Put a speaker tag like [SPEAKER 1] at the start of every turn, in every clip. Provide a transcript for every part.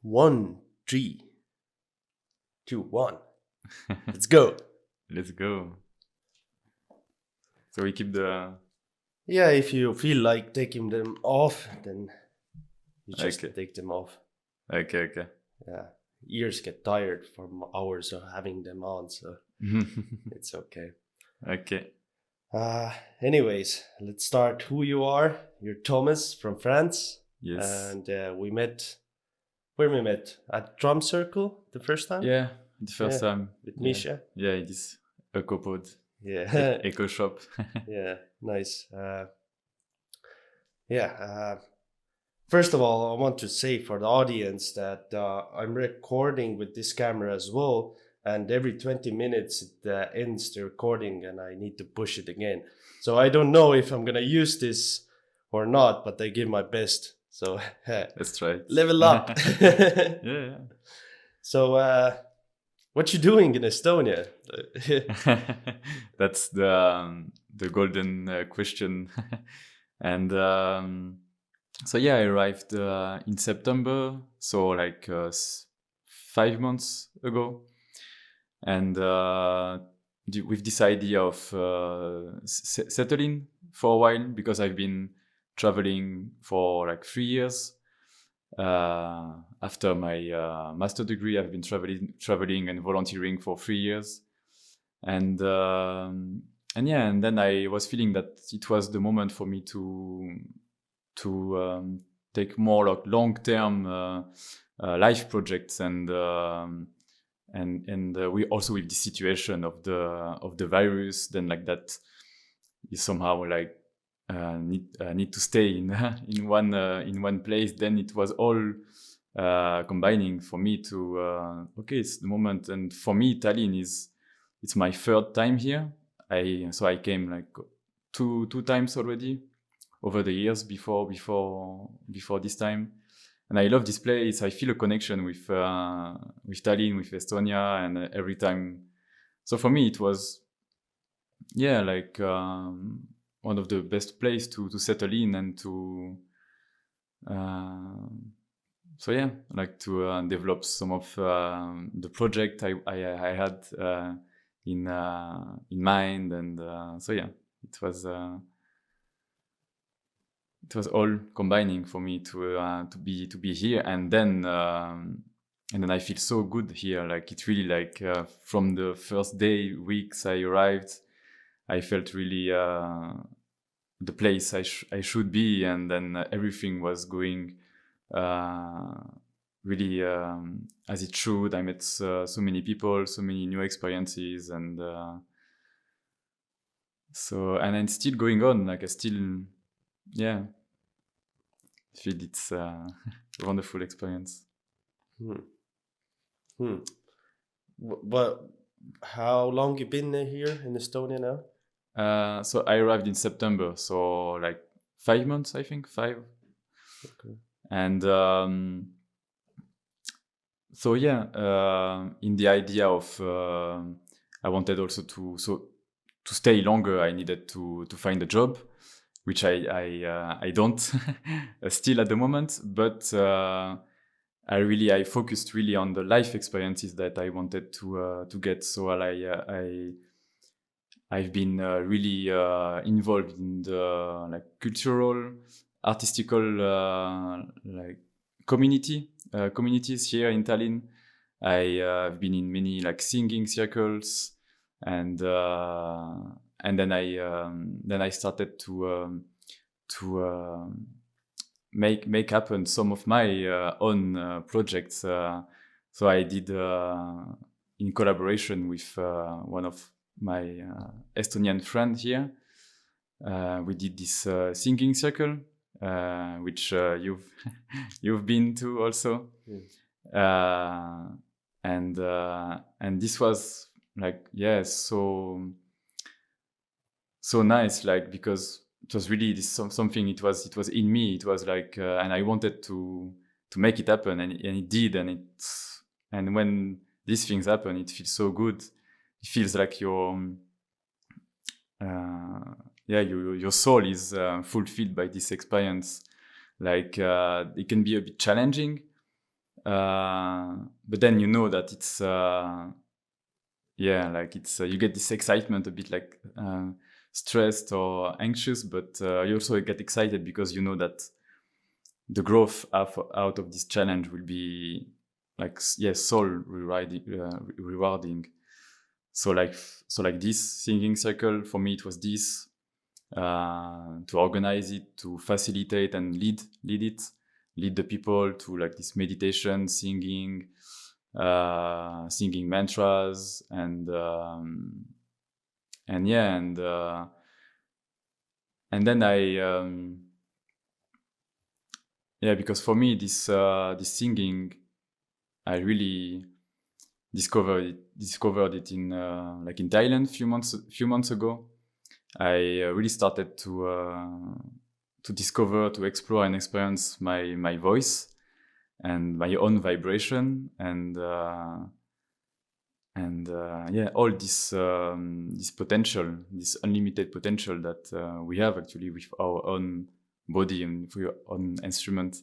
[SPEAKER 1] 1, 3, 2, 1. Let's go.
[SPEAKER 2] Let's go. So we keep the...
[SPEAKER 1] Yeah, if you feel like taking them off, then you just
[SPEAKER 2] Okay.
[SPEAKER 1] take them off.
[SPEAKER 2] Okay.
[SPEAKER 1] Yeah, ears get tired from hours of having them on, so it's okay.
[SPEAKER 2] Okay.
[SPEAKER 1] Anyways, let's start who you are. You're Thomas from France.
[SPEAKER 2] Yes.
[SPEAKER 1] And we met, where we met? At Drum Circle the first time?
[SPEAKER 2] Yeah, the first time.
[SPEAKER 1] With
[SPEAKER 2] Yeah.
[SPEAKER 1] Misha.
[SPEAKER 2] Yeah, it is EcoPod.
[SPEAKER 1] Yeah.
[SPEAKER 2] Eco Shop.
[SPEAKER 1] Yeah, nice. First of all, I want to say for the audience that I'm recording with this camera as well, and every 20 minutes it ends the recording and I need to push it again. So I don't know if I'm gonna use this or not, but I give my best. So
[SPEAKER 2] Let's try it.
[SPEAKER 1] Level up.
[SPEAKER 2] Yeah.
[SPEAKER 1] So what you doing in Estonia?
[SPEAKER 2] That's the golden question. And so yeah, I arrived in September, so like 5 months ago, and with this idea of settling for a while, because I've been traveling for like 3 years. After my master degree, I've been traveling and volunteering for 3 years, and then I was feeling that it was the moment for me to take more like long-term life projects, and we also, with the situation of the virus, then like that is somehow like need to stay in one place. Then it was all combining for me to okay, it's the moment. And for me, Tallinn it's my third time here. I came like two times already over the years before this time, and I love this place. I feel a connection with Tallinn, with Estonia, and every time. So for me, it was like one of the best place to settle in and to like to develop some of the project I had in mind, and it was all combining for me to be here, and then I feel so good here. Like it really, like from the first weeks I arrived, I felt really the place I should be, and then everything was going really as it should. I met so many people, so many new experiences, and it's still going on. Like I still, feel it's a wonderful experience.
[SPEAKER 1] But how long you been here in Estonia now?
[SPEAKER 2] So I arrived in September, so like 5 months, I think, 5.
[SPEAKER 1] Okay.
[SPEAKER 2] And in the idea of I wanted also to stay longer, I needed to find a job, which I don't still at the moment, but I focused really on the life experiences that I wanted to get. So I've been really involved in the like cultural, artistical like communities here in Tallinn. I've been in many like singing circles, and then I started to make happen some of my own projects. So I did in collaboration with one of my Estonian friend here. We did this singing circle, which you've been to also. And this was like so nice, like because it was really something. It was in me. It was like, and I wanted to make it happen, and it did. And when these things happen, it feels so good. It feels like your soul is fulfilled by this experience. Like it can be a bit challenging but then you know that it's like it's you get this excitement, a bit like stressed or anxious, but you also get excited because you know that the growth out of this challenge will be like soul rewarding. So like this singing circle for me, it was this to organize it, to facilitate and lead the people to like this meditation, singing mantras, and then I because for me this singing, I really discovered it in like in Thailand few months ago. I really started to discover, to explore and experience my voice and my own vibration, and all this potential, this unlimited potential that we have actually with our own body and with your own instrument.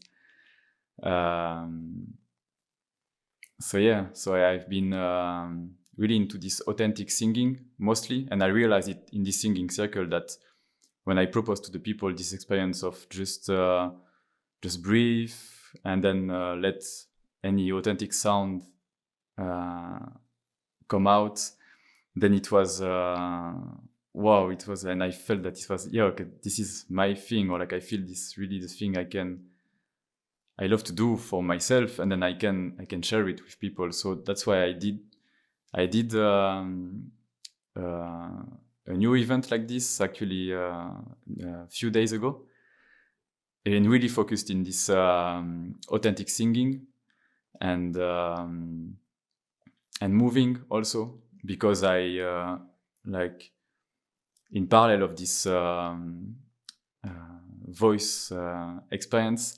[SPEAKER 2] So I've been really into this authentic singing mostly, and I realized it in this singing circle that when I proposed to the people this experience of just breathe and then let any authentic sound come out, then it was wow, it was, and I felt that it was okay, this is my thing, or like I feel this really the thing I love to do for myself, and then I can share it with people. So that's why I did a new event like this actually a few days ago, and really focused in this authentic singing and moving also, because I like in parallel of this voice experience,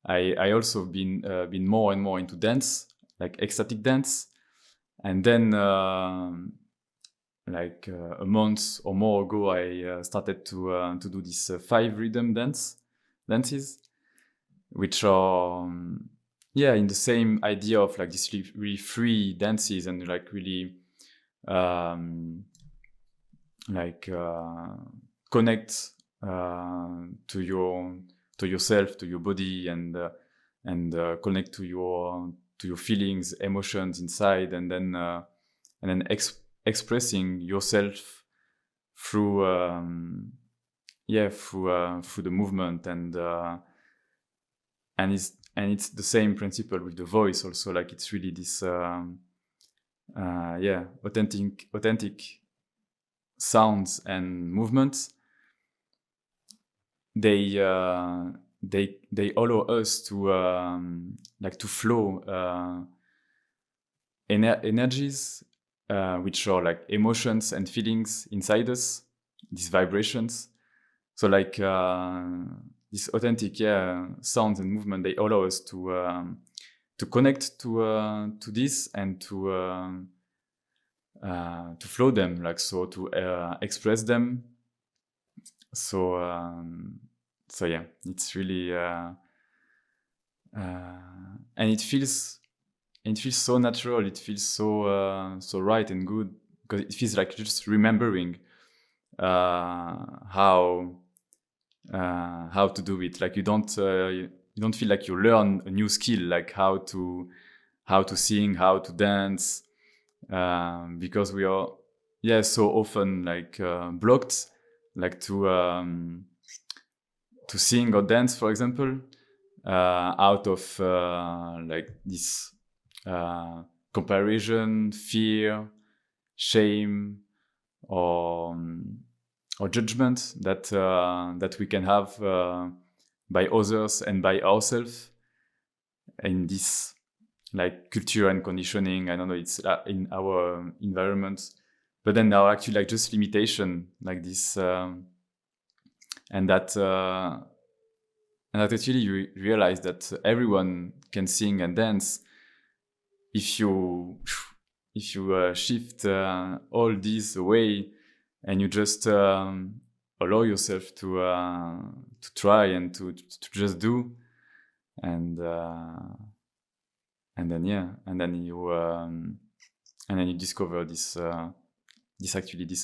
[SPEAKER 2] I also been more and more into dance, like ecstatic dance, and then like a month or more ago, I started to do this 5 rhythm dances, which are in the same idea of like this really free dances, and like really connect to yourself, to your body, and connect to your feelings, emotions inside, and then expressing yourself through through the movement, and it's the same principle with the voice also. Like it's really this authentic sounds and movements. They allow us to like to flow energies, which are like emotions and feelings inside us, these vibrations. So like this authentic sounds and movement, they allow us to connect to this, and to flow them, like so, to express them. So it's really and it feels so natural. It feels so right and good, because it feels like just remembering how to do it. Like you don't feel like you learn a new skill, like how to sing, how to dance, because we are so often like blocked, like to sing or dance, for example, out of like this comparison, fear, shame, or judgment that we can have by others and by ourselves in this like culture and conditioning. I don't know, it's in our environment, but then there are actually like just limitation like this, and that actually you realize that everyone can sing and dance if you shift all this away, and you just allow yourself to try and to just do, and and then you discover this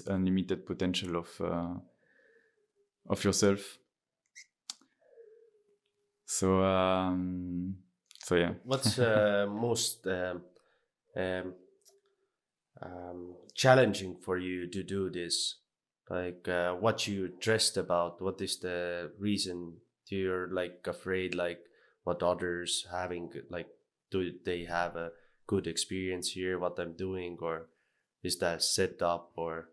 [SPEAKER 2] unlimited potential of yourself. So yeah.
[SPEAKER 1] What's most challenging for you to do this? Like what you stressed about? What is the reason you're like afraid? Like what others having? Like do they have a good experience here? What I'm doing, or is that set up, or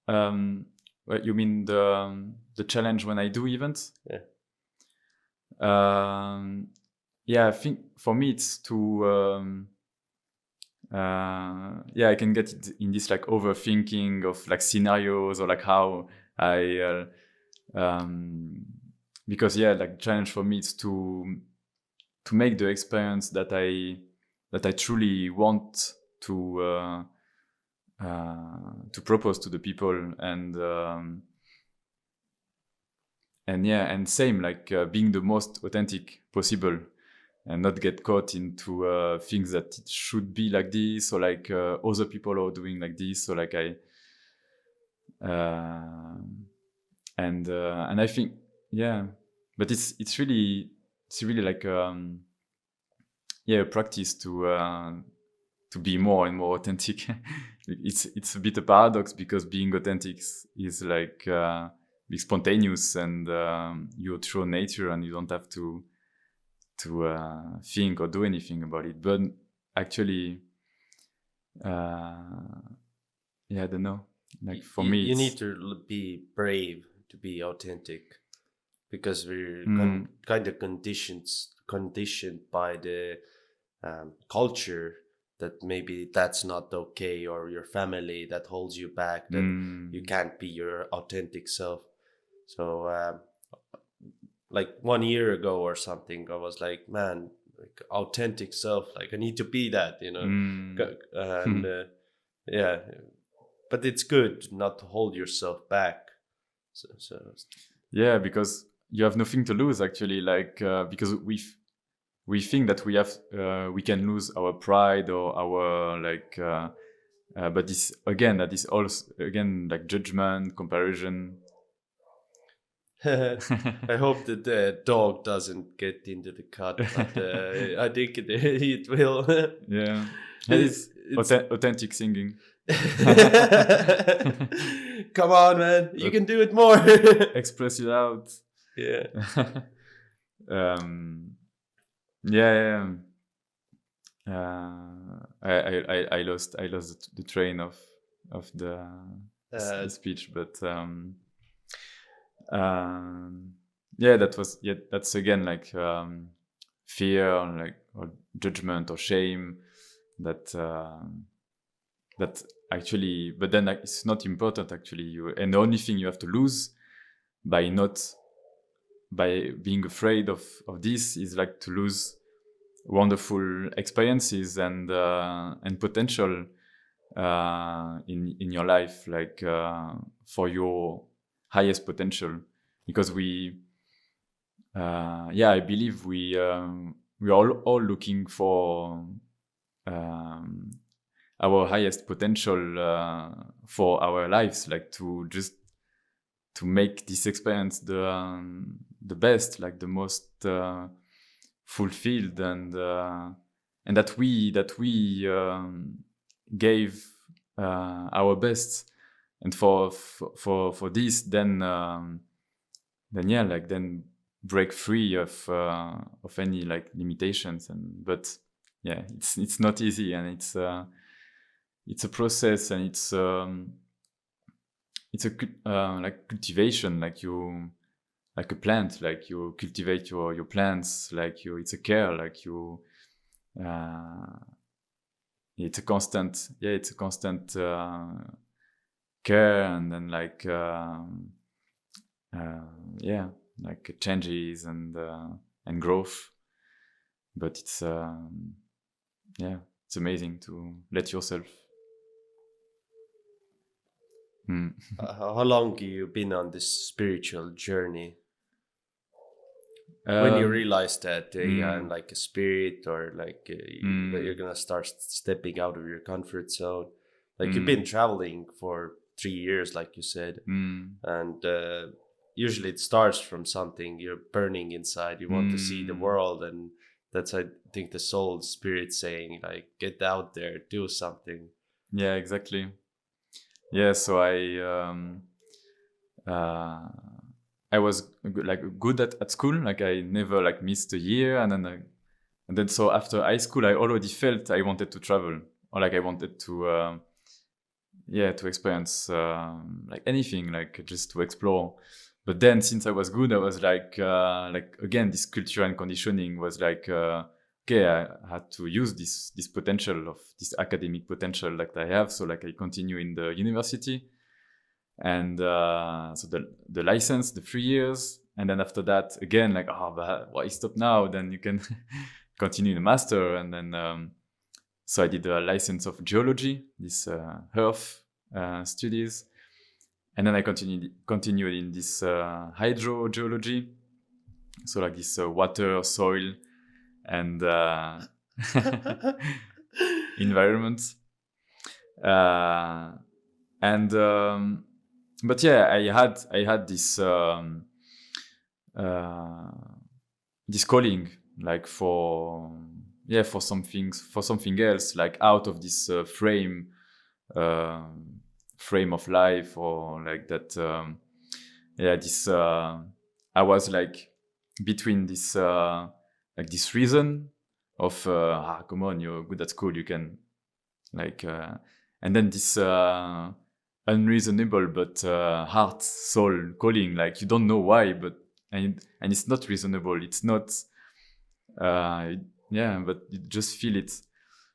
[SPEAKER 2] What you mean the challenge when I do events?
[SPEAKER 1] yeah.
[SPEAKER 2] Yeah, I think for me it's to I can get it in this like overthinking of like scenarios, or like how I because like challenge for me is to make the experience that I truly want to propose to the people, and same like being the most authentic possible, and not get caught into things that it should be like this, or like other people are doing like this, so like and I think but it's really like a practice to be more and more authentic. It's a bit a paradox, because being authentic is like be spontaneous, and your true nature, and you don't have to think or do anything about it. But actually, I don't know. Like for me,
[SPEAKER 1] you need to be brave to be authentic, because we're kind of conditioned by the culture that maybe that's not okay, or your family that holds you back, that you can't be your authentic self. So like 1 year ago or something, I was like, man, like authentic self, like I need to be that, and yeah, but it's good not to hold yourself back. So
[SPEAKER 2] yeah, because you have nothing to lose actually, like because we think that we can lose our pride or our like but this again, that is also again like judgment, comparison.
[SPEAKER 1] I hope that the dog doesn't get into the cut, but I think it will.
[SPEAKER 2] Yeah, that is authentic singing.
[SPEAKER 1] Come on, man, you can do it more.
[SPEAKER 2] Express it out.
[SPEAKER 1] Yeah.
[SPEAKER 2] Yeah. I lost the train of the speech, but that's again like fear, or judgment or shame, that actually, but then like, it's not important actually. And the only thing you have to lose by being afraid of this is like to lose wonderful experiences and potential in your life, like for your highest potential, because I believe we are all looking for our highest potential for our lives, like to make this experience the best, like the most fulfilled, and that we gave our best, and for this, then break free of any like limitations. But it's not easy, and it's a process, and it's a like cultivation, like you, like a plant, like you cultivate your plants, like it's a care, like you it's a constant care, and then like like changes and growth. But it's it's amazing to let yourself.
[SPEAKER 1] How long have you been on this spiritual journey? When you realize that I'm
[SPEAKER 2] mm,
[SPEAKER 1] like a spirit, or like that you're
[SPEAKER 2] mm,
[SPEAKER 1] gonna start stepping out of your comfort zone. Like you've been
[SPEAKER 2] mm,
[SPEAKER 1] traveling for 3 years, like you said,
[SPEAKER 2] mm,
[SPEAKER 1] and usually it starts from something you're burning inside. You want to see the
[SPEAKER 2] mm.
[SPEAKER 1] world, and that's, I think, the soul spirit saying like, get out there, do something.
[SPEAKER 2] Yeah, exactly. Yeah, so uh, I was like good at school. Like I never like missed a year, and then so after high school, I already felt I wanted to travel, or like I wanted to yeah, to experience like anything, like just to explore. But then since I was good, I was like again, this culture and conditioning was like okay, I had to use this potential of this academic potential that I have. So like I continue in the university, and so the license, the 3 years, and then after that again, like, oh, but why stop now? Then you can continue the master, and then so I did a license of geology, this earth studies, and then I continued in this hydrogeology, so like this water, soil, and environment. Uh, and but yeah, I had uh, this calling, like for yeah, for something else, like out of this uh, frame of life, or like that. Yeah, this I was like between this like this reason of come on, you're good at school, you can like and then this unreasonable but heart soul calling, like you don't know why, but and it's not reasonable, it's not uh yeah, but you just feel it.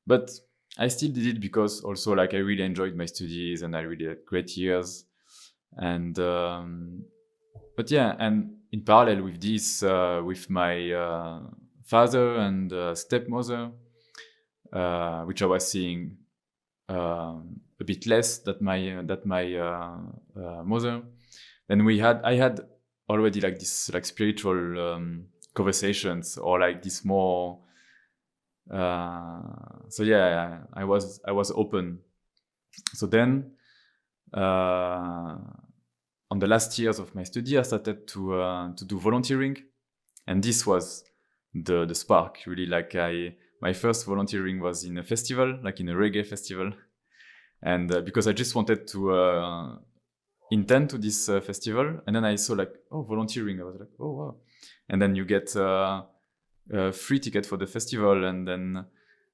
[SPEAKER 2] But I still did it because also like I really enjoyed my studies and I really had great years. And but yeah, and in parallel with this, with my father and stepmother, which I was seeing a bit less that my mother. Then I had already like this like spiritual conversations, or like this more. So yeah, I was open. So then, on the last years of my study, I started to do volunteering, and this was the spark really. Like my first volunteering was in a festival, like in a reggae festival, and because I just wanted to intend to this festival, and then I saw like, oh, volunteering. I was like, oh wow, and then you get a free ticket for the festival, and then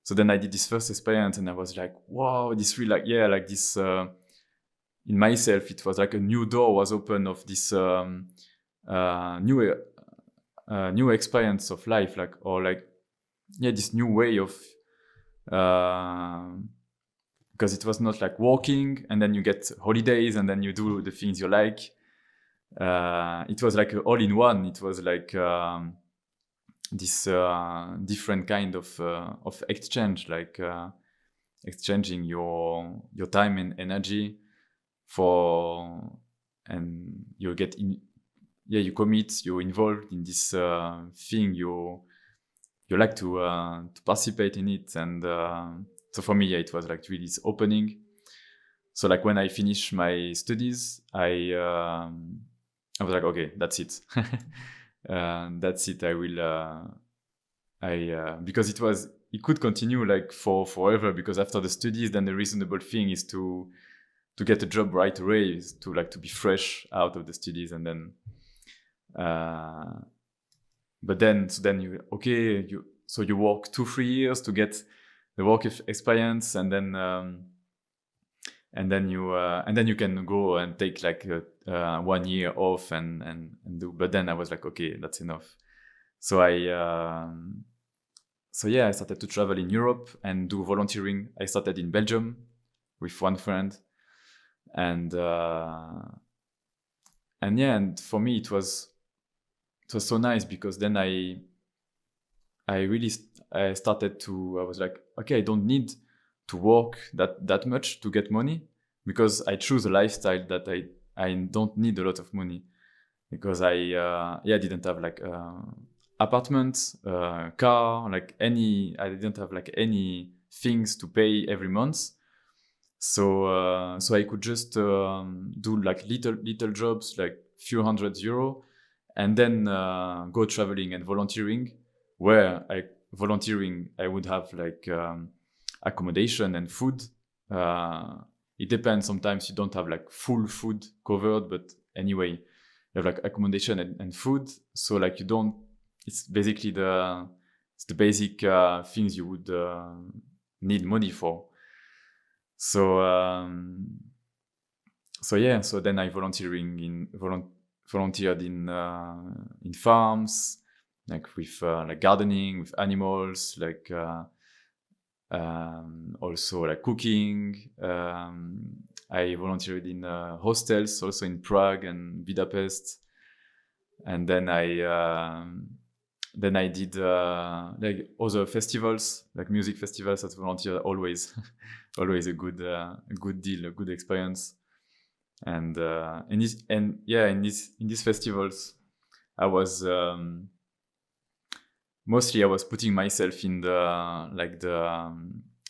[SPEAKER 2] so then I did this first experience, and I was like, wow, this really, like, yeah, like this in myself, it was like a new door was open of this new experience of life, like, or like, yeah, this new way of because it was not like working and then you get holidays and then you do the things you like. It was like all in one. It was like this different kind of exchange, like exchanging your time and energy for, and you get in, yeah, you commit, you're involved in this thing, you like to participate in it, and so for me, yeah, it was like really this opening. So like when I finished my studies, I was like, okay, that's it. That's it. I will. Because it could continue like for forever. Because after the studies, then the reasonable thing is to get a job right away, is to be fresh out of the studies, and then. But then you work 2-3 years to get the work experience, and then you can go and take like 1 year off and do. But then I was like, okay, that's enough. So I started to travel in Europe and do volunteering. I started in Belgium with one friend, and for me it was so nice, because then I started to, I was like, okay, I don't need to work that much to get money, because I choose a lifestyle that I don't need a lot of money, because I didn't have like apartment, car, like I didn't have like any things to pay every month. So I could just do like little jobs, like few €100, and then go traveling and volunteering. Where volunteering, I would have like accommodation and food. It depends. Sometimes you don't have like full food covered, but anyway, you have like accommodation and food. So like you don't. It's basically the basic things you would need money for. So yeah. So then I volunteered in farms, like with like gardening, with animals, like also like cooking. I volunteered in hostels, also in Prague and Budapest, and then I did like other festivals, like music festivals as volunteer. Always, always a good deal, a good experience. And in these festivals, I was mostly I was putting myself in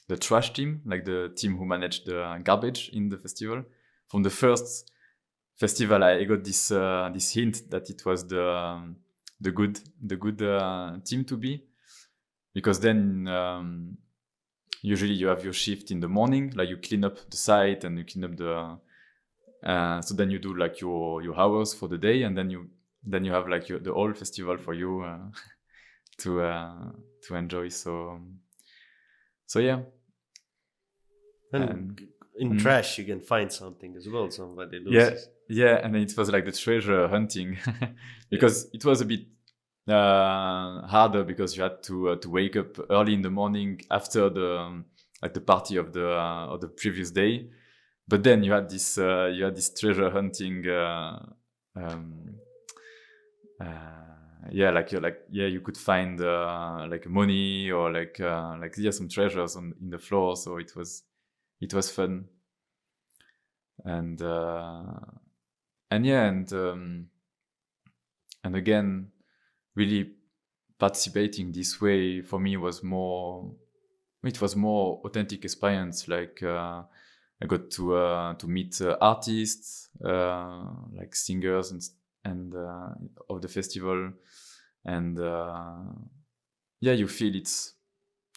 [SPEAKER 2] the trash team, like the team who managed the garbage in the festival. From the first festival, I got this hint that it was the good team to be, because then usually you have your shift in the morning, like you clean up the site and you clean up the so then you do like your hours for the day, and then you have like the whole festival for you to enjoy. So yeah.
[SPEAKER 1] And in trash, you can find something as well. Somebody loses.
[SPEAKER 2] Yeah, and then it was like the treasure hunting, because it was a bit harder, because you had to wake up early in the morning after the party of the previous day. But then you had this treasure hunting. You could find like money, or like some treasures in the floor. So it was fun. And again, really participating this way for me was more authentic experience. Like I got to meet artists, like singers and of the festival, and you feel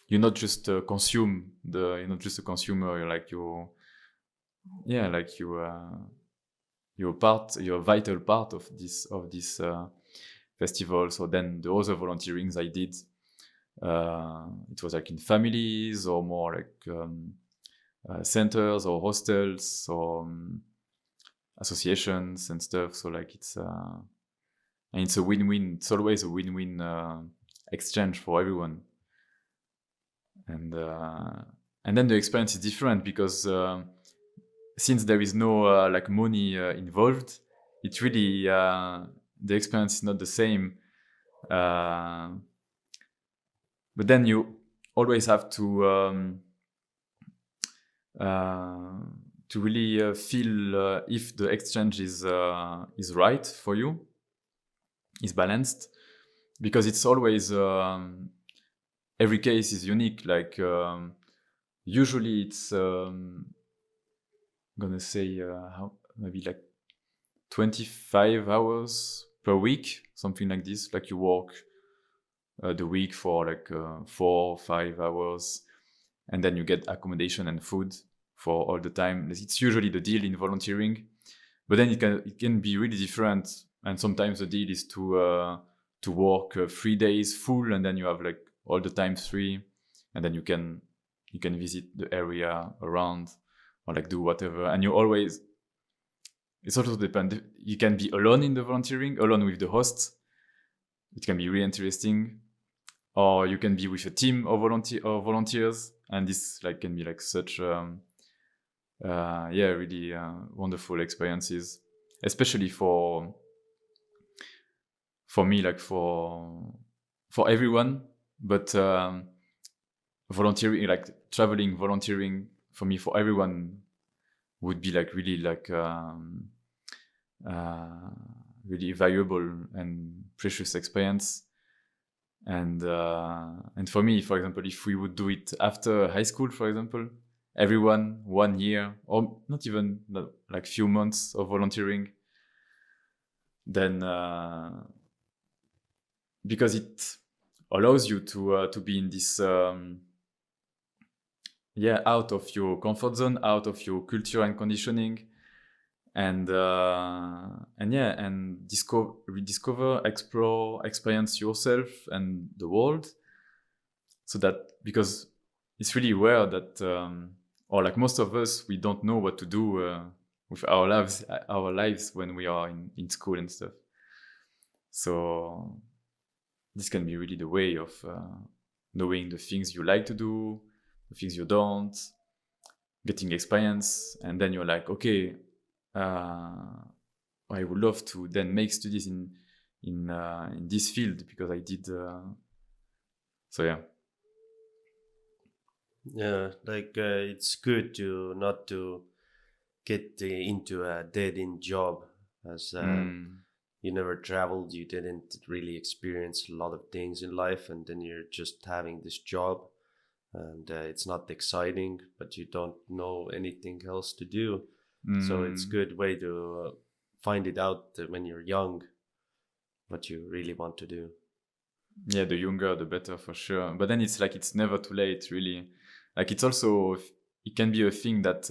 [SPEAKER 2] you're not just a consumer. You're you're a vital part of this festival. So then the other volunteerings I did, it was like in families, or more like centers or hostels, or associations and stuff. So like it's a win-win. It's always a win-win exchange for everyone. And then the experience is different, because since there is no like money involved, it's really the experience is not the same. But then you always have to really feel if the exchange is right for you, is balanced, because it's always every case is unique. Like usually it's gonna say maybe like 25 hours per week, something like this. Like you work the week for like 4 or 5 hours, and then you get accommodation and food for all the time. It's usually the deal in volunteering, but then it can be really different. And sometimes the deal is to work 3 days full, and then you have like all the time free, and then you can visit the area around, or like do whatever. And it's also depend. You can be alone in the volunteering, alone with the host. It can be really interesting, or you can be with a team of volunteers, and this like can be like such really wonderful experiences, especially for me, like for everyone. But volunteering, like volunteering for me, for everyone, would be like really like really valuable and precious experience. And for me, for example, if we would do it after high school, for example, everyone 1 year or not even like few months of volunteering, then because it allows you to be in this out of your comfort zone, out of your culture and conditioning, and rediscover, explore, experience yourself and the world. So that, because it's really rare that or like most of us, we don't know what to do with our lives when we are in school and stuff. So this can be really the way of knowing the things you like to do, the things you don't, getting experience, and then you're like, okay, I would love to then make studies in this field because I did. So yeah.
[SPEAKER 1] Yeah, like it's good to not to get into a dead end job, as you never traveled, you didn't really experience a lot of things in life, and then you're just having this job, and it's not exciting, but you don't know anything else to do. So it's good way to find it out when you're young, what you really want to do.
[SPEAKER 2] Yeah, the younger the better, for sure. But then it's like it's never too late, really. Like it's also, it can be a thing that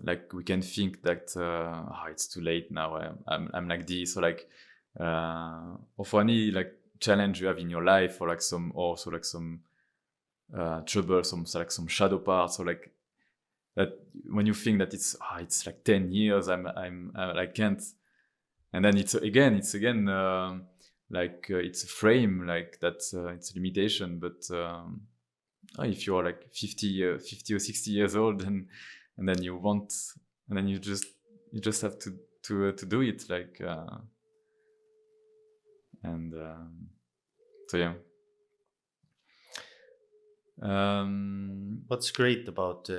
[SPEAKER 2] like we can think that it's too late now, I'm like this, or like or for any like challenge you have in your life, or like some trouble, some shadow parts, or like that, when you think that it's like 10 years, I can't, and then it's again like it's a frame, like that's it's a limitation. But if you're like 50 or 60 years old, and then you want, and then you just have to do it, like and so yeah.
[SPEAKER 1] What's great about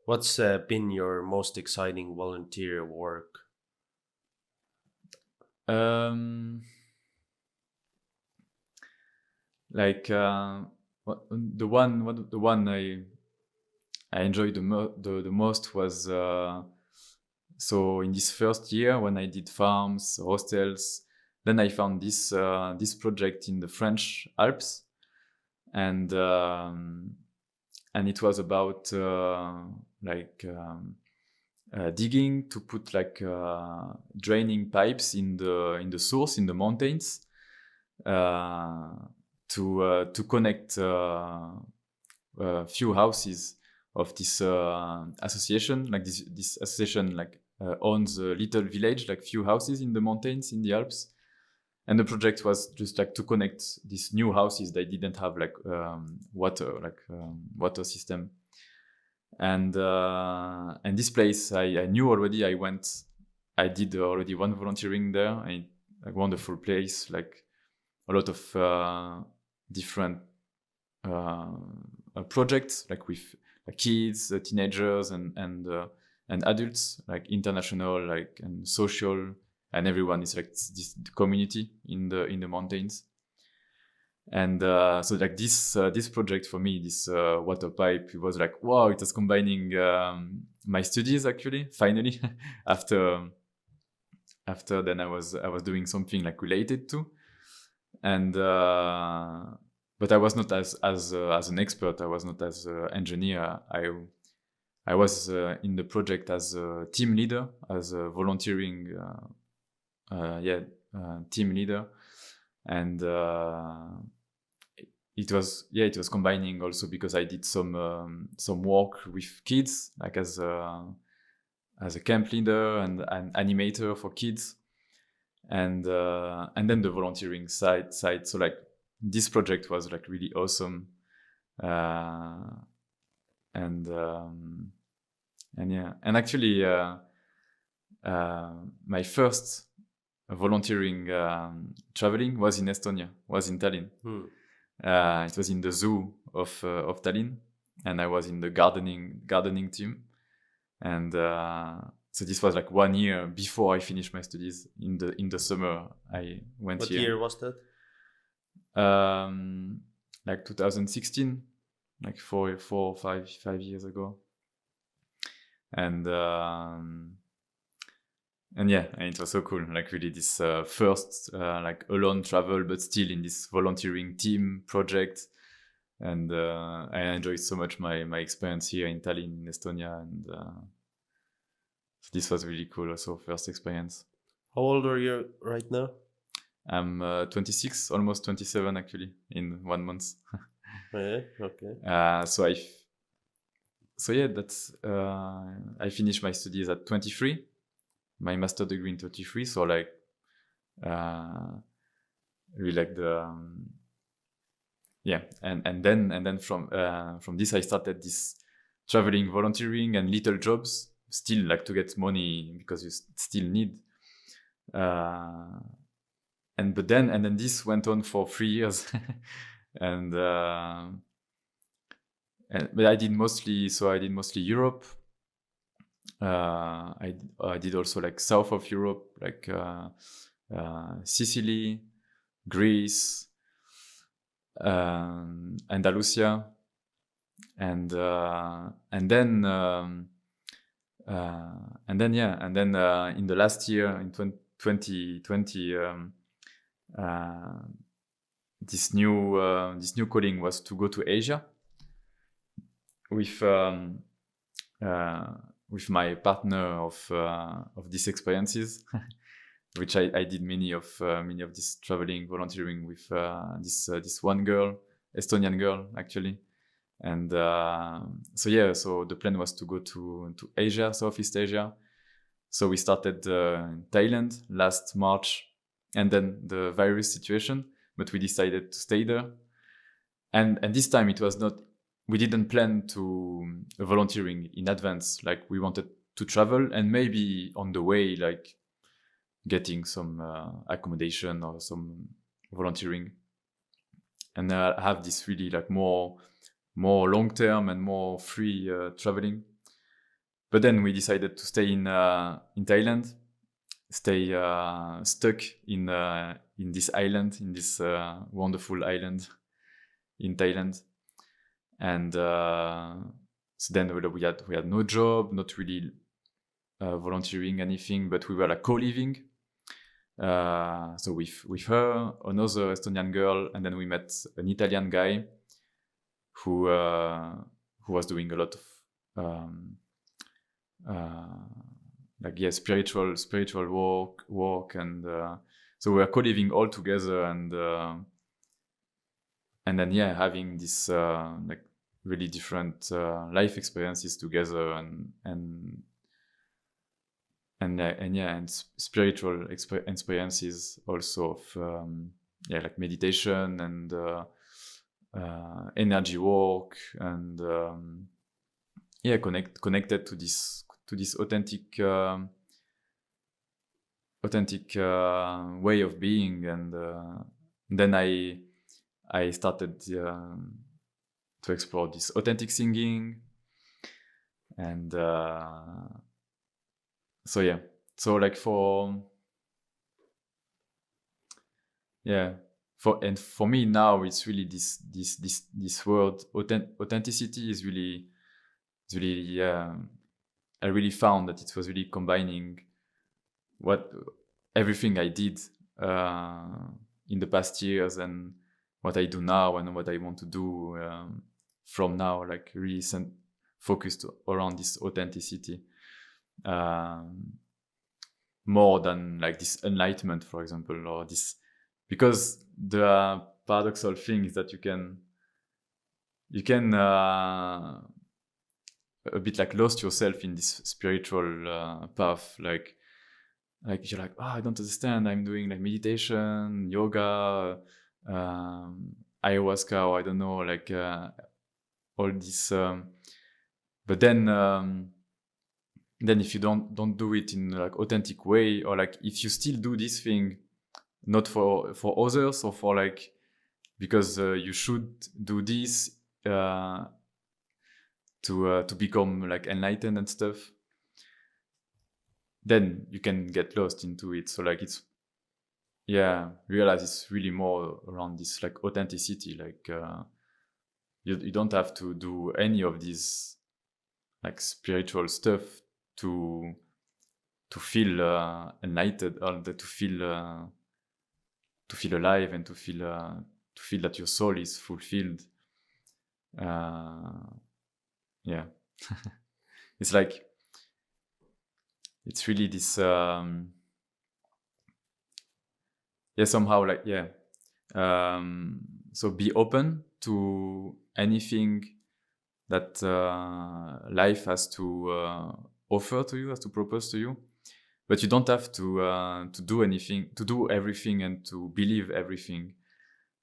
[SPEAKER 1] what's been your most exciting volunteer work?
[SPEAKER 2] Like the one I enjoyed the most was so in this first year when I did farms, hostels, then I found this project in the French Alps, and it was about digging to put like draining pipes in the source in the mountains to connect few houses of this association. Like this association like owns a little village, like few houses in the mountains in the Alps, and the project was just like to connect these new houses that didn't have like water system. And this place I knew already. I did already one volunteering there. A wonderful place, like a lot of different projects, like with kids, teenagers, and adults, like international, like and social, and everyone is like this community in the mountains. And so like this project for me, this water pipe, it was like, wow, it was combining my studies actually, finally, after then I was doing something like related to, and but I was not as an expert. I was not as an engineer. I was in the project as a team leader, as a volunteering team leader, and it was combining also because I did some work with kids, like as a camp leader and an animator for kids, and then the volunteering side. So like this project was like really awesome, and yeah, and actually my first volunteering traveling was in Estonia, was in Tallinn. It was in the zoo of Tallinn, and I was in the gardening team, and So this was like 1 year before I finished my studies. In the summer, I went
[SPEAKER 1] What
[SPEAKER 2] here.
[SPEAKER 1] year was that?
[SPEAKER 2] Like 2016, like 5 years ago. And yeah, and it was so cool. Like really this first like alone travel, but still in this volunteering team project. And I enjoyed so much my experience here in Tallinn, in Estonia, and so this was really cool. Also, first experience.
[SPEAKER 1] How old are you right now?
[SPEAKER 2] I'm 26, almost 27 actually, in 1 month.
[SPEAKER 1] Yeah, okay.
[SPEAKER 2] So yeah, that's I finished my studies at 23, my master degree in 23. So like, really like the yeah, and then from this I started this traveling, volunteering, and little jobs. Still like to get money because you still need. But then this went on for 3 years, and but I did mostly Europe. I did also like south of Europe, like Sicily, Greece, Andalusia, and then in the last year in 2020. This new calling was to go to Asia with my partner of these experiences, which I did many of this traveling, volunteering with this one girl, Estonian girl actually, and so the plan was to go to Asia, Southeast Asia. So we started in Thailand last March, and then the virus situation, but we decided to stay there. And this time it was not, we didn't plan to volunteering in advance. Like we wanted to travel and maybe on the way, like getting some accommodation or some volunteering, and have this really like more long term and more free traveling. But then we decided to stay in Thailand, stay stuck in this island, in this wonderful island in Thailand, and so then we had no job, not really volunteering anything, but we were like co-living. So with her, another Estonian girl, and then we met an Italian guy who was doing a lot of spiritual work, and so we were co-living all together, and then having this like really different life experiences together, and spiritual experiences also of like meditation and energy work, and connected to this authentic way of being, and then I started to explore this authentic singing, and so like for me now, it's really this word authenticity is really I really found that it was really combining everything I did in the past years and what I do now and what I want to do from now, like really focused around this authenticity, more than like this enlightenment, for example, or this, because the paradoxal thing is that you can a bit like lost yourself in this spiritual path, like you're like, I don't understand, I'm doing like meditation, yoga, ayahuasca, or I don't know, like all this, but then if you don't do it in like authentic way, or like if you still do this thing not for others, or for like because you should do this to become like enlightened and stuff, then you can get lost into it. So like it's, yeah, realize it's really more around this like authenticity. Like you don't have to do any of these like spiritual stuff to feel enlightened, or to feel alive, and to feel that your soul is fulfilled. Yeah, it's like, it's really this yeah, somehow like, yeah, so be open to anything that life has to offer to you, has to propose to you, but you don't have to do anything, to do everything, and to believe everything.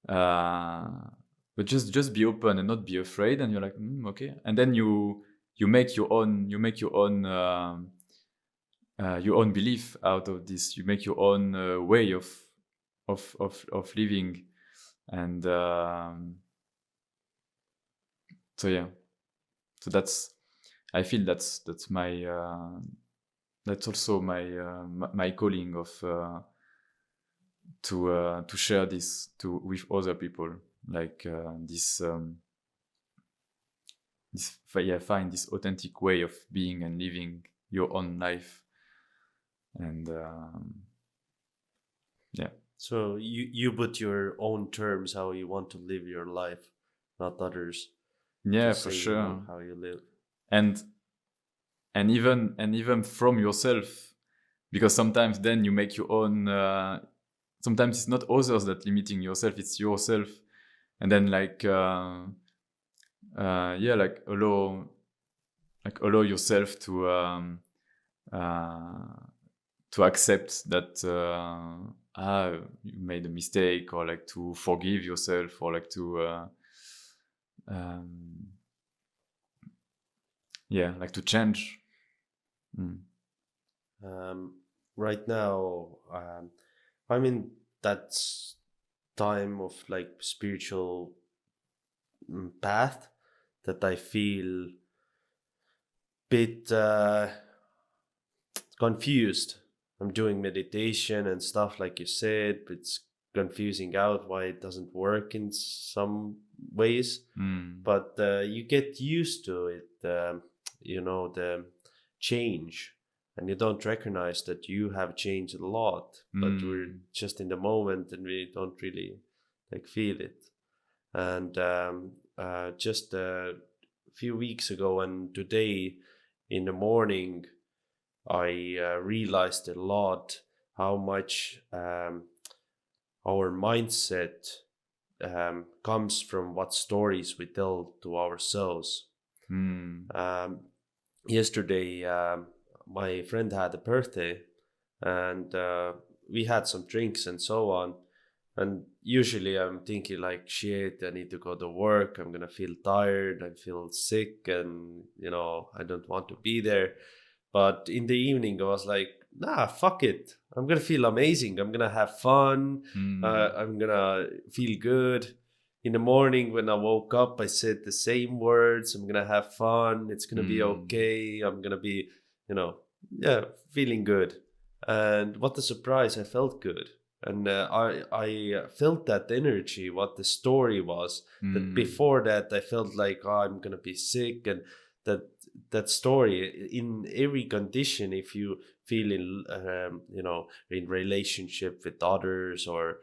[SPEAKER 2] But just be open and not be afraid, and you're like, okay, and then you make your own, your own belief out of this. You make your own way of living, and so yeah, so that's, I feel that's my that's also my calling of to share this with other people, like find this authentic way of being and living your own life, and yeah.
[SPEAKER 1] So you put your own terms how you want to live your life, not others
[SPEAKER 2] Yeah,
[SPEAKER 1] to
[SPEAKER 2] for
[SPEAKER 1] say
[SPEAKER 2] sure.
[SPEAKER 1] how you live.
[SPEAKER 2] And even from yourself, because sometimes then you make your own. Sometimes it's not others that limiting yourself; it's yourself, and then like yeah, like allow yourself to accept that you made a mistake, or like to forgive yourself, or like to yeah, like to change.
[SPEAKER 1] Right now, I'm in that time of like spiritual path that I feel bit confused. I'm doing meditation and stuff like you said, but it's confusing out why it doesn't work in some ways. But you get used to it, the change, and you don't recognize that you have changed a lot, but we're just in the moment and we don't really like feel it. And just a few weeks ago and today in the morning, I realized a lot how much our mindset comes from what stories we tell to ourselves. Yesterday, my friend had a birthday, and we had some drinks and so on. And usually I'm thinking like, shit, I need to go to work. I'm gonna feel tired. I feel sick, and I don't want to be there. But in the evening, I was like, nah, fuck it. I'm gonna feel amazing. I'm gonna have fun. I'm gonna feel good. In the morning when I woke up, I said the same words. I'm gonna have fun. It's gonna be okay. I'm gonna be, feeling good. And what a surprise! I felt good, and I felt that energy. What the story was, that before that I felt like, oh, I'm gonna be sick, and that story in every condition, if you feel in relationship with others, or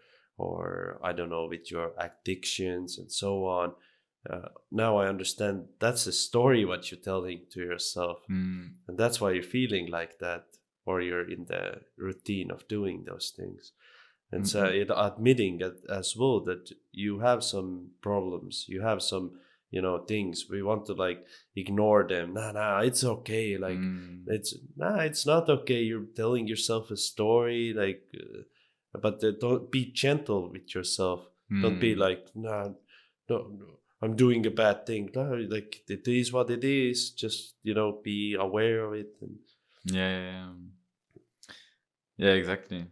[SPEAKER 1] I don't know, with your addictions and so on. Now I understand that's a story what you're telling to yourself, and that's why you're feeling like that, or you're in the routine of doing those things. And so it admitting as well that you have some problems, you have some things. We want to like ignore them. Nah, it's okay. Like it's not okay. You're telling yourself a story, like but don't be gentle with yourself. Don't be like, nah, no, I'm doing a bad thing. No, like it is what it is. Just be aware of it. And
[SPEAKER 2] yeah, exactly.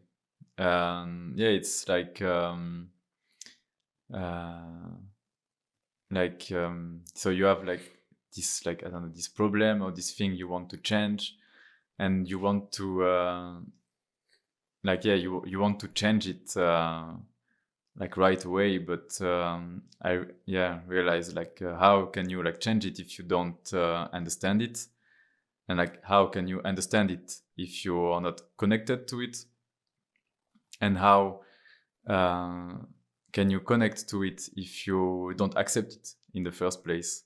[SPEAKER 2] Yeah, it's like so you have like this, like, I don't know, this problem or this thing you want to change, and you want to you want to change it like right away, but I realize like how can you like change it if you don't understand it, and like how can you understand it if you are not connected to it, and how can you connect to it if you don't accept it in the first place,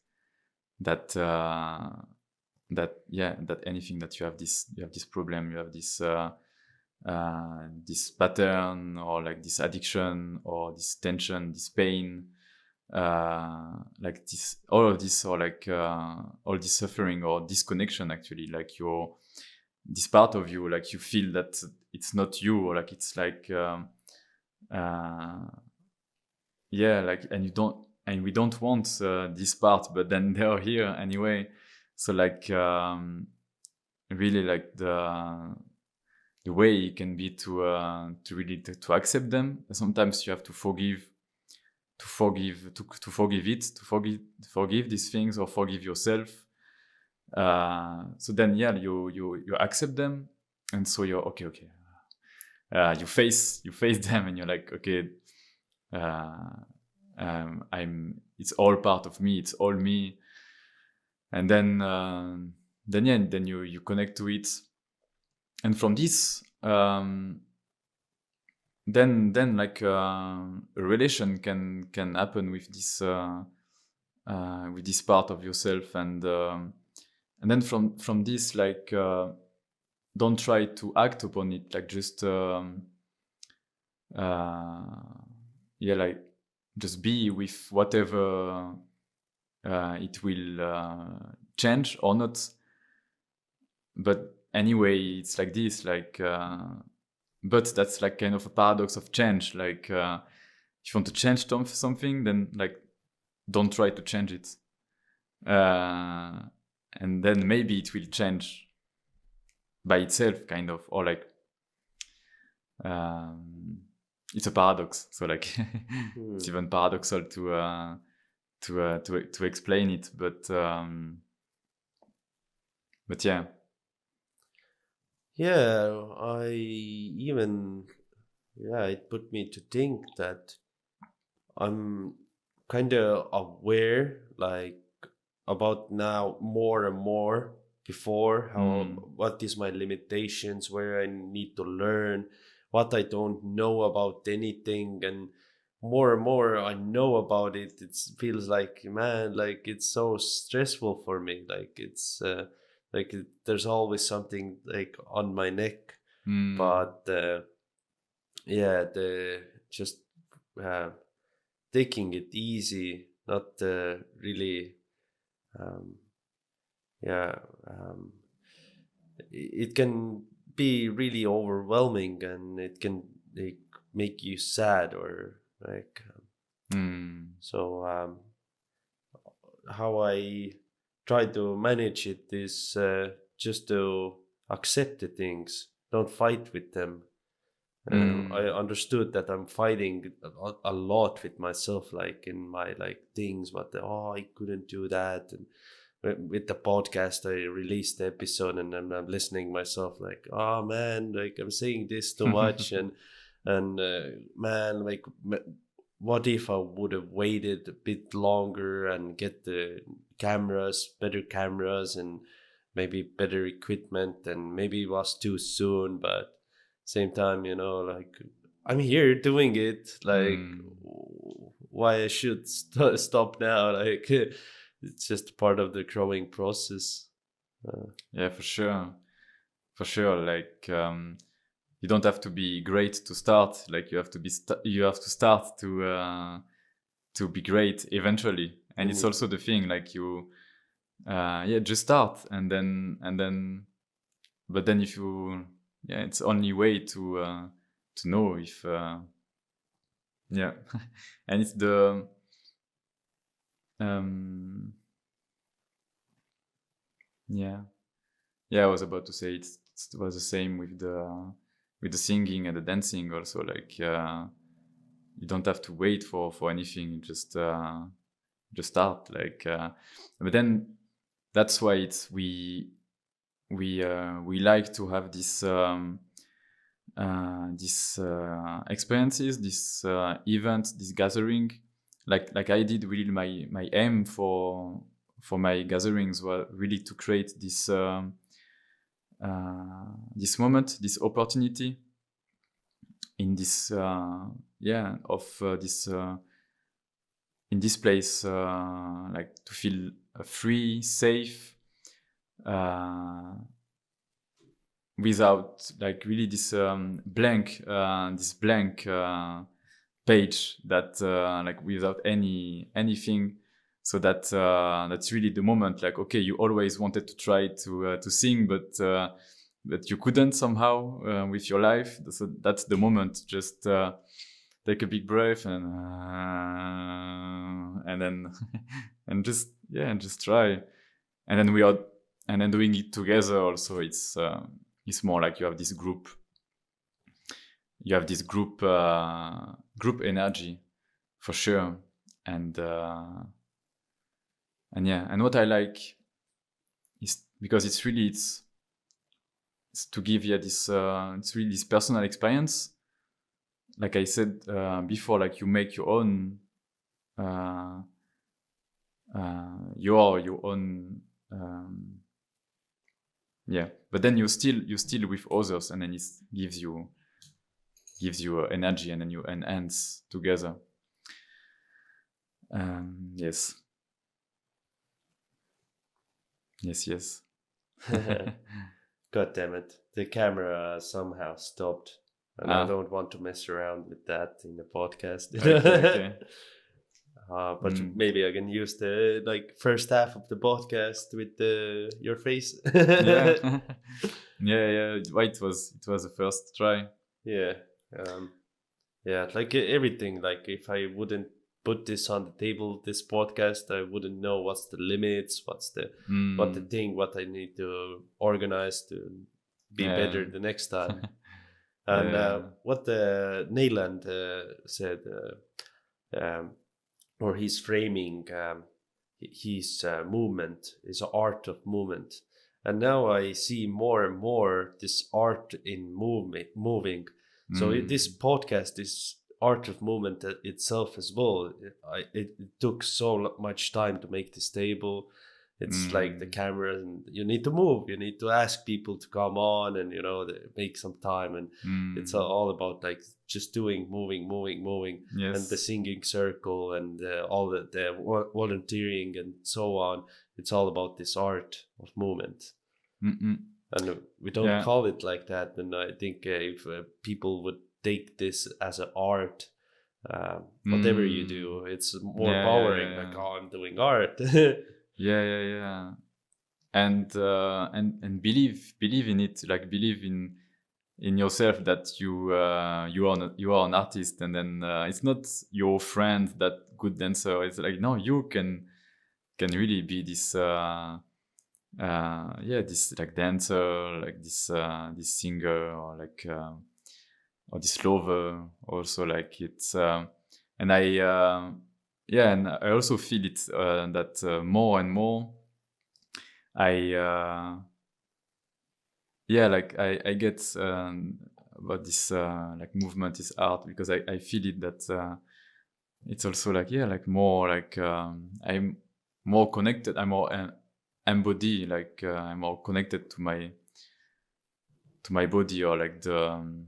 [SPEAKER 2] that that anything that you have this problem, you have this pattern, or like this addiction, or this tension, this pain, like this, all of this, or like all this suffering or disconnection, actually, like this part of you, like you feel that it's not you, or like it's like like, and we don't want this part, but then they are here anyway. So like really like the way it can be to really to accept them. Sometimes you have to forgive these things, or forgive yourself. So then you accept them, and so you're okay. You face them, and you're like, okay, it's all part of me, it's all me. And then you connect to it, and from this then like a relation can happen with this part of yourself, and then from this, like don't try to act upon it, like just like just be with whatever it will change or not. But anyway, it's like this, like but that's like kind of a paradox of change. Like if you want to change something, then like don't try to change it, and then maybe it will change by itself, kind of, or like it's a paradox. So like it's even paradoxal to explain it, but yeah.
[SPEAKER 1] Yeah, it put me to think that I'm kind of aware, like, about now more and more before, how what is my limitations, where I need to learn, what I don't know about anything, and more I know about it, it feels like, man, like it's so stressful for me, like it's there's always something like on my neck. But the just taking it easy, not really it can be really overwhelming, and it can like make you sad, or like so how I try to manage it is just to accept the things, don't fight with them. I understood that I'm fighting a lot with myself, like in my like things, but I couldn't do that. And with the podcast, I released the episode, and I'm listening myself, like, oh man, like I'm saying this too much, and man, like what if I would have waited a bit longer and get the better cameras, and maybe better equipment, and maybe it was too soon, but same time, like I'm here doing it, like why I should stop now, like it's just part of the growing process.
[SPEAKER 2] Yeah, for sure, like you don't have to be great to start, like you have to start to be great eventually. And it's also the thing, like you just start, and then but then if you it's only way to know if and it's the I was about to say it was the same with the singing and the dancing also, like you don't have to wait for anything, you just start, like but then that's why we we like to have this experiences, this event, this gathering, like I did. Really, my aim for my gatherings was really to create this this moment, this opportunity in this this in this place, like to feel free, safe, without like really this blank page that like without anything. So that that's really the moment. Like, okay, you always wanted to try to sing, but you couldn't somehow with your life. So that's the moment. Just take a big breath and then and just try. And then doing it together. Also, it's more like you have this group. You have this group energy, for sure. And what I like is because it's to give this it's really this personal experience. Like I said before, like you make your own your own but then you still with others, and then it gives you energy, and then you enhance together. Yes.
[SPEAKER 1] God damn it, the camera somehow stopped, and I don't want to mess around with that in the podcast.
[SPEAKER 2] Okay.
[SPEAKER 1] But maybe I can use the like first half of the podcast with your face.
[SPEAKER 2] yeah. Why it was the first try.
[SPEAKER 1] Yeah, like everything. Like if I wouldn't put this on the table, this podcast, I wouldn't know what's the limits, what's the what I need to organize to be better the next time. And what the Neyland said, or he's framing his movement is an art of movement. And now I see more and more this art in moving. So this podcast is art of movement itself as well. It took so much time to make this table. It's like the camera, and you need to move. You need to ask people to come on, and make some time. And it's all about like just moving,
[SPEAKER 2] yes.
[SPEAKER 1] And the singing circle, and all the volunteering and so on. It's all about this art of movement. And we don't call it like that. And I think if people would take this as an art, whatever you do, it's more empowering. Like, oh, I'm doing art.
[SPEAKER 2] Yeah. And believe in it. Like, believe in yourself that you are an artist, and then it's not your friend that good dancer. It's like, no, you can really be this this like dancer, like this singer, or like or this lover also. Like it's and and I also feel it that more and more I get about this like movement is art, because I feel it that it's also like more like I'm more connected, I'm more embody, like I'm more connected to my body, or like the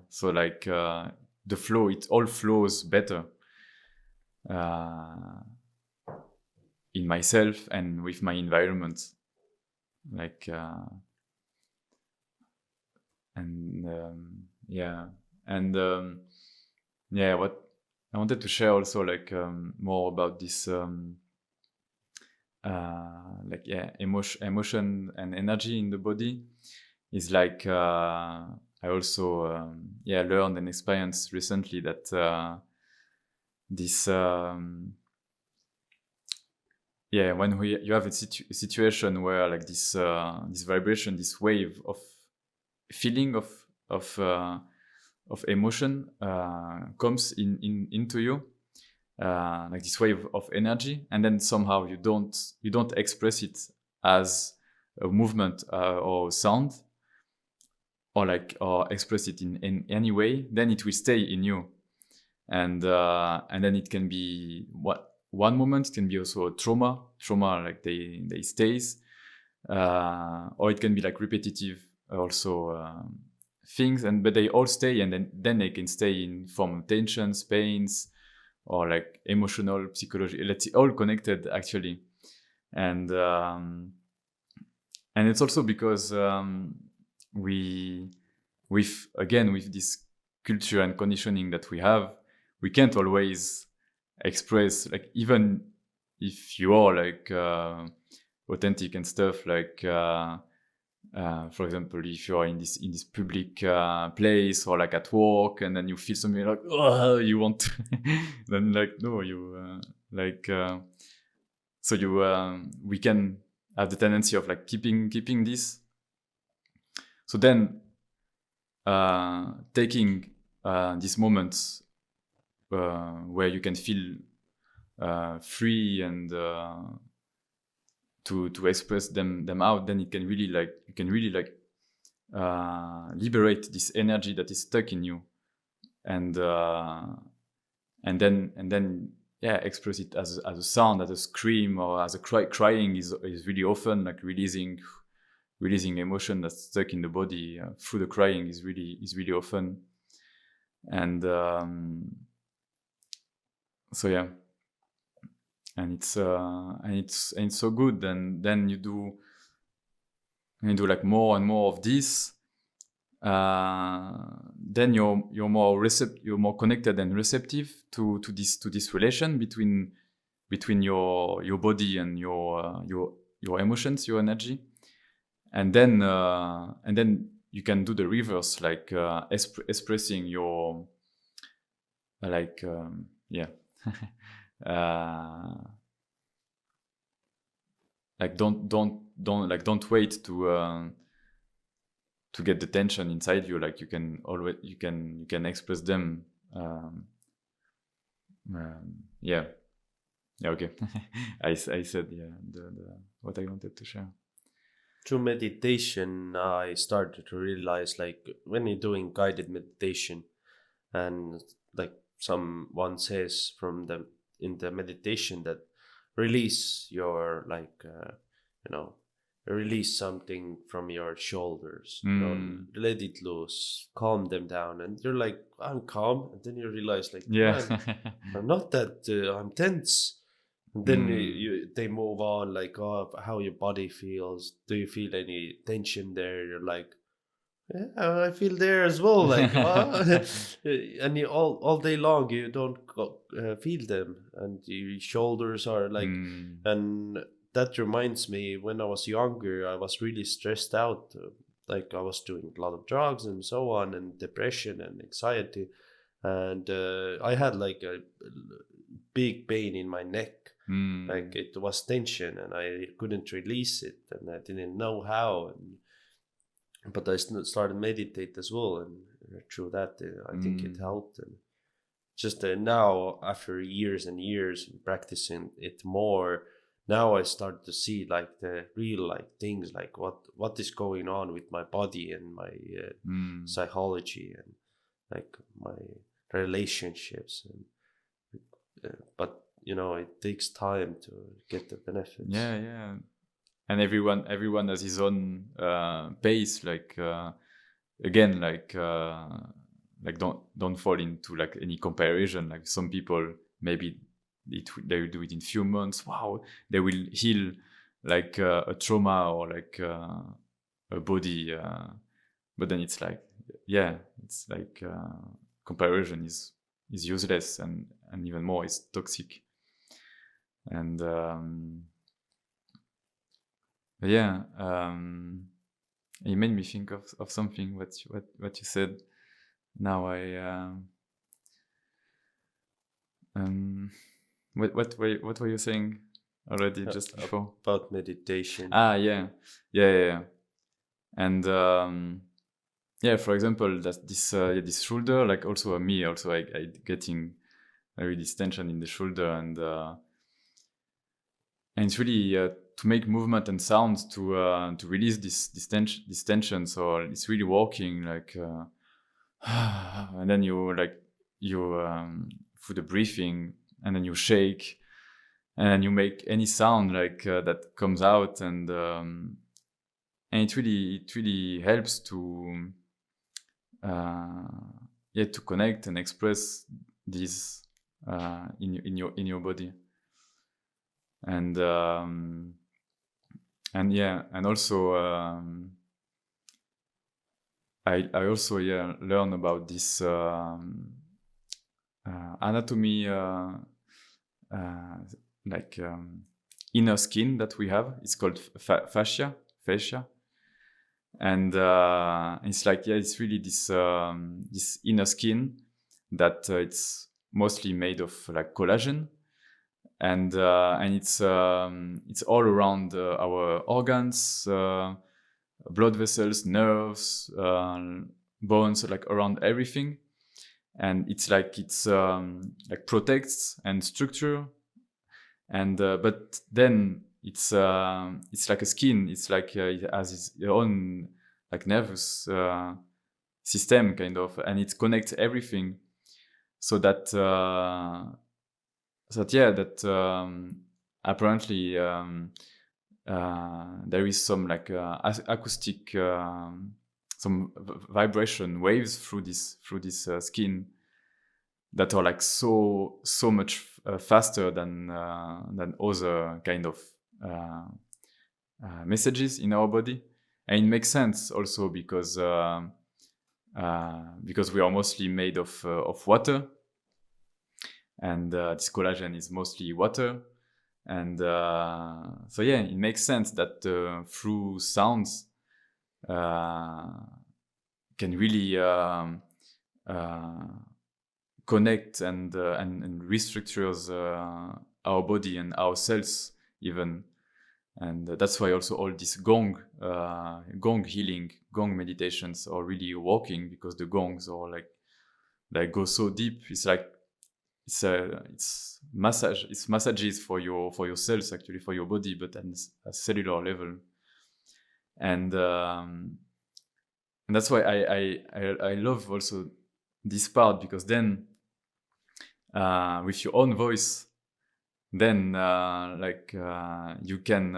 [SPEAKER 2] so like the flow, it all flows better in myself and with my environment, like what I wanted to share also, like more about this emotion and energy in the body, is like I also learned and experienced recently that this when you have a situation where like this vibration, this wave of feeling of emotion comes into you, like this wave of energy, and then somehow you don't express it as a movement or sound, or express it in any way, then it will stay in you. And then it can be one moment, it can be also a trauma like they stays, or it can be like repetitive also things, but they all stay, and then they can stay in form of tensions, pains, or like emotional, psychology. It's all connected actually. And it's also because with this culture and conditioning that we have, we can't always express, like, even if you are like authentic and stuff, like for example, if you are in this public place, or like at work, and then you feel something like, oh, you want to then like, no, you so you we can have the tendency of like keeping this. So then taking these moments where you can feel free and to express them out, then it can really like, you can really like liberate this energy that is stuck in you, and then express it as a sound, as a scream, or as a crying is really often like releasing emotion that's stuck in the body through the crying is really often. And so yeah, and it's so good. And then you do like more and more of this, then you're more connected and receptive to this relation between your body and your emotions, your energy. And then you can do the reverse, like expressing your like like don't wait to get the tension inside you. Like you can express them. Okay. I said the what I wanted to share.
[SPEAKER 1] Through meditation, I started to realize, like, when you're doing guided meditation, and like someone says in the meditation that release your release something from your shoulders, let it loose, calm them down, and you're like, I'm calm, and then you realize, like, man, I'm not that, I'm tense. And then they move on, like, oh, how your body feels, do you feel any tension there? You're like, yeah, I feel there as well, like, and you all day long you don't feel them, and your shoulders are like, and that reminds me, when I was younger, I was really stressed out, like I was doing a lot of drugs and so on, and depression and anxiety, and I had like a big pain in my neck. Like it was tension, and I couldn't release it, and I didn't know how. But I started meditate as well, and through that, I think it helped. And just now, after years and years practicing it more, now I start to see like the real like things, like what is going on with my body and my psychology, and like my relationships. And but it takes time to get the benefits.
[SPEAKER 2] Yeah. And everyone has his own pace. Like again, like don't fall into like any comparison. Like some people, maybe they will do it in few months. Wow, they will heal like a trauma or like a body. But then it's like, it's like comparison is useless, and even more is toxic. And it made me think of something what you said. Now what were you saying already just before?
[SPEAKER 1] About meditation.
[SPEAKER 2] Yeah. And for example, that this shoulder, like also me also I getting this tension in the shoulder, and it's really to make movement and sounds to release this tension. So it's really working like, and then you for the breathing, and then you shake, and you make any sound like that comes out, and it really helps to to connect and express this in your body. And also I also learn about this anatomy, like inner skin that we have. It's called fascia, and it's like it's really this inner skin that it's mostly made of like collagen, and it's all around our organs, blood vessels, nerves, bones, like around everything. And it's like protects and structure, and but then it's like a skin. It's like it has its own like nervous system kind of, and it connects everything, so that apparently there is some like acoustic some vibration waves through this skin that are like so much faster than other kind of messages in our body. And it makes sense also because we are mostly made of water, and this collagen is mostly water. And so it makes sense that through sounds can really connect and restructures our body and our cells even. And that's why also all these gong healing, gong meditations are really working, because the gongs are like go so deep. It's like it's massages for your cells, actually, for your body, but at a cellular level. And that's why I love also this part, because then with your own voice, then you can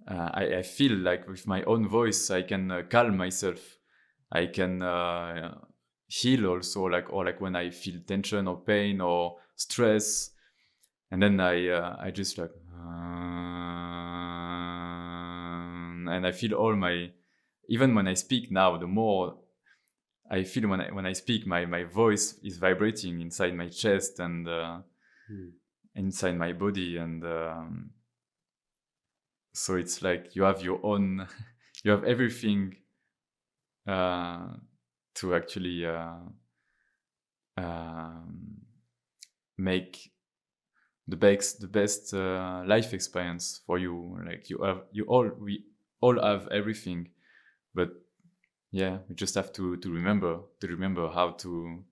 [SPEAKER 2] I feel like with my own voice I can calm myself. I can heal also, or when I feel tension or pain or stress, and then I just like and I feel all my, even when I speak now, the more I feel when I speak, my voice is vibrating inside my chest and inside my body. And so it's like you have your own you have everything to actually make the best life experience for you. Like we all have everything, but we just have to remember how to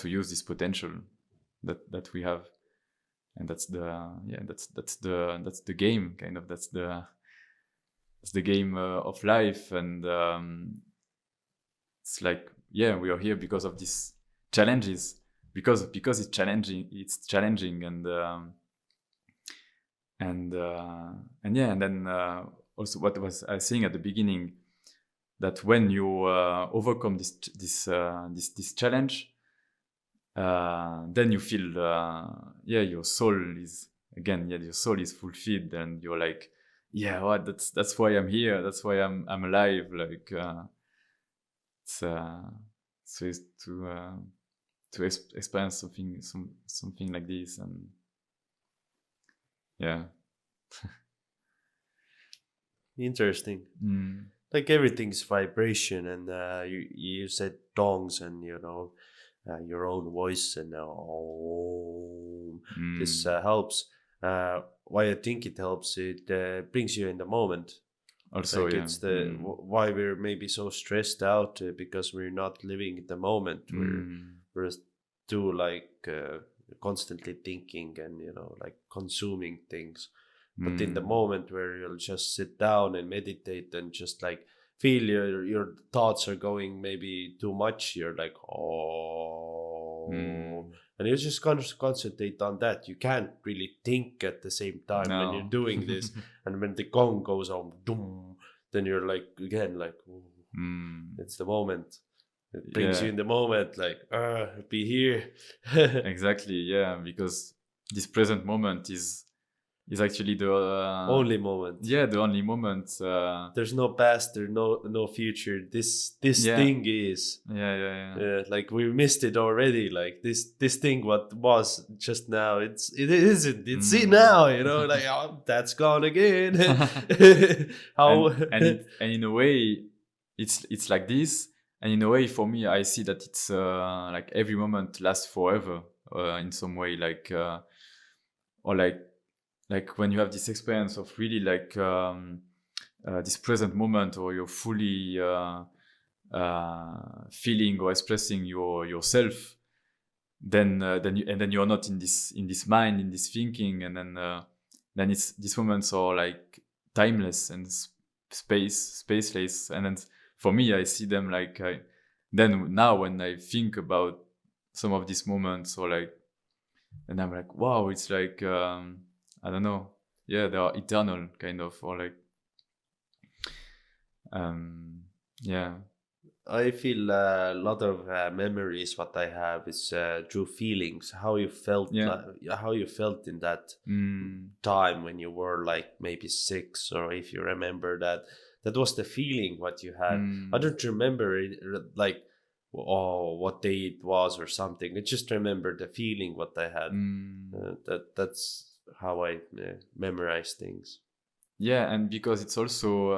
[SPEAKER 2] use this potential that we have. And that's the game, kind of. That's the game of life. And it's like we are here because of these challenges, because it's challenging. And then also what was I saying at the beginning, that when you overcome this challenge, then you feel your soul is fulfilled, and you're like, that's why I'm here, that's why I'm alive. Like so it's to experience something like this. And
[SPEAKER 1] Interesting. Like everything's vibration, and you said dongs, and your own voice, and this helps. Why I think it helps, it brings you in the moment.
[SPEAKER 2] Also,
[SPEAKER 1] like it's the why we're maybe so stressed out, because we're not living the moment. We're too like constantly thinking and like consuming things. But in the
[SPEAKER 2] Mm.
[SPEAKER 1] moment where you'll just sit down and meditate and just like feel your thoughts are going maybe too much, you're like, oh,
[SPEAKER 2] Mm.
[SPEAKER 1] and you just concentrate on that. You can't really think at the same time when you're
[SPEAKER 2] No.
[SPEAKER 1] doing this. And when the gong goes on, doom, then you're like again like, ooh,
[SPEAKER 2] Mm.
[SPEAKER 1] it's the moment. It brings you
[SPEAKER 2] Yeah,
[SPEAKER 1] in the moment, like, be here.
[SPEAKER 2] exactly. Yeah, because this present moment is actually the
[SPEAKER 1] Only moment.
[SPEAKER 2] yeah, the only moment.
[SPEAKER 1] There's no past, there's no future. This
[SPEAKER 2] Yeah,
[SPEAKER 1] thing is.
[SPEAKER 2] yeah, yeah, yeah.
[SPEAKER 1] Like we missed it already. Like this thing, what was just now, it isn't. It's it
[SPEAKER 2] Mm.
[SPEAKER 1] now. Like, oh, that's gone again. How?
[SPEAKER 2] And in a way, it's like this. And in a way, for me, I see that it's like every moment lasts forever in some way. Like or like when you have this experience of really like this present moment, or you're fully feeling or expressing yourself, then you're not in this mind, in this thinking, and then it's these moments are like timeless and spaceless. And then for me, I see them like then now when I think about some of these moments, or like, and I'm like, wow, it's like I don't know, yeah, they are eternal kind of, or like um yeah.
[SPEAKER 1] I feel a lot of memories. What I have is true feelings. How you felt,
[SPEAKER 2] Yeah.
[SPEAKER 1] like, how you felt in that
[SPEAKER 2] Mm.
[SPEAKER 1] time when you were like maybe 6, or if you remember that, that was the feeling what you had. I
[SPEAKER 2] Mm.
[SPEAKER 1] don't remember it, like, oh, what day it was or something. I just remember the feeling what I had.
[SPEAKER 2] Mm.
[SPEAKER 1] That's how I memorize things.
[SPEAKER 2] Yeah, and because it's also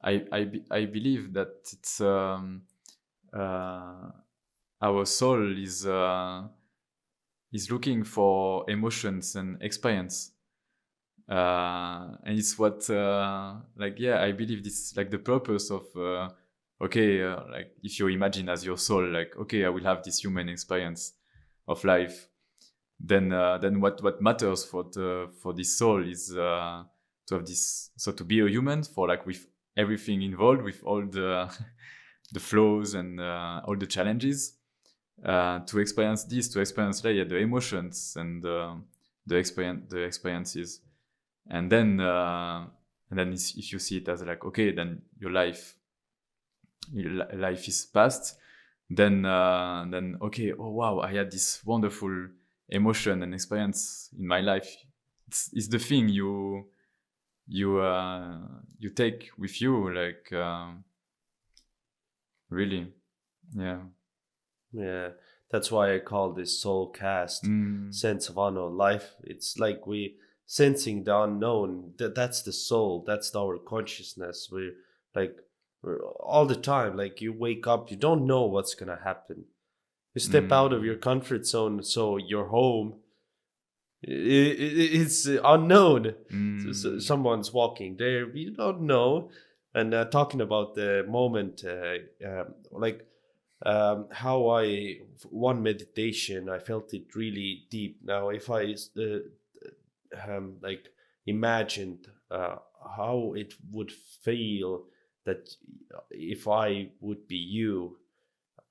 [SPEAKER 2] I believe that it's uh, our soul is looking for emotions and experience, and it's what like, yeah, I believe this like the purpose of okay, like if you imagine as your soul, like, okay, I will have this human experience of life, then what matters for this soul is to have this, so to be a human, for like with everything involved, with all the the flows and all the challenges, to experience this, to experience like, yeah, the emotions and the experiences, and then if you see it as like, okay, then your life is past, then okay, oh wow, I had this wonderful emotion and experience in my life. It's the thing you take with you, like really, yeah.
[SPEAKER 1] Yeah, that's why I call this soul cast,
[SPEAKER 2] Mm.
[SPEAKER 1] sense of unknown life. It's like we sensing the unknown. That's the soul. That's our consciousness. We're all the time. Like you wake up, you don't know what's gonna happen. You step out of your
[SPEAKER 2] Mm.
[SPEAKER 1] comfort zone, so your home. It's unknown. So
[SPEAKER 2] Mm.
[SPEAKER 1] someone's walking there, you don't know. And talking about the moment, like how I one meditation, I felt it really deep. Now, if I like imagined how it would feel that if I would be you,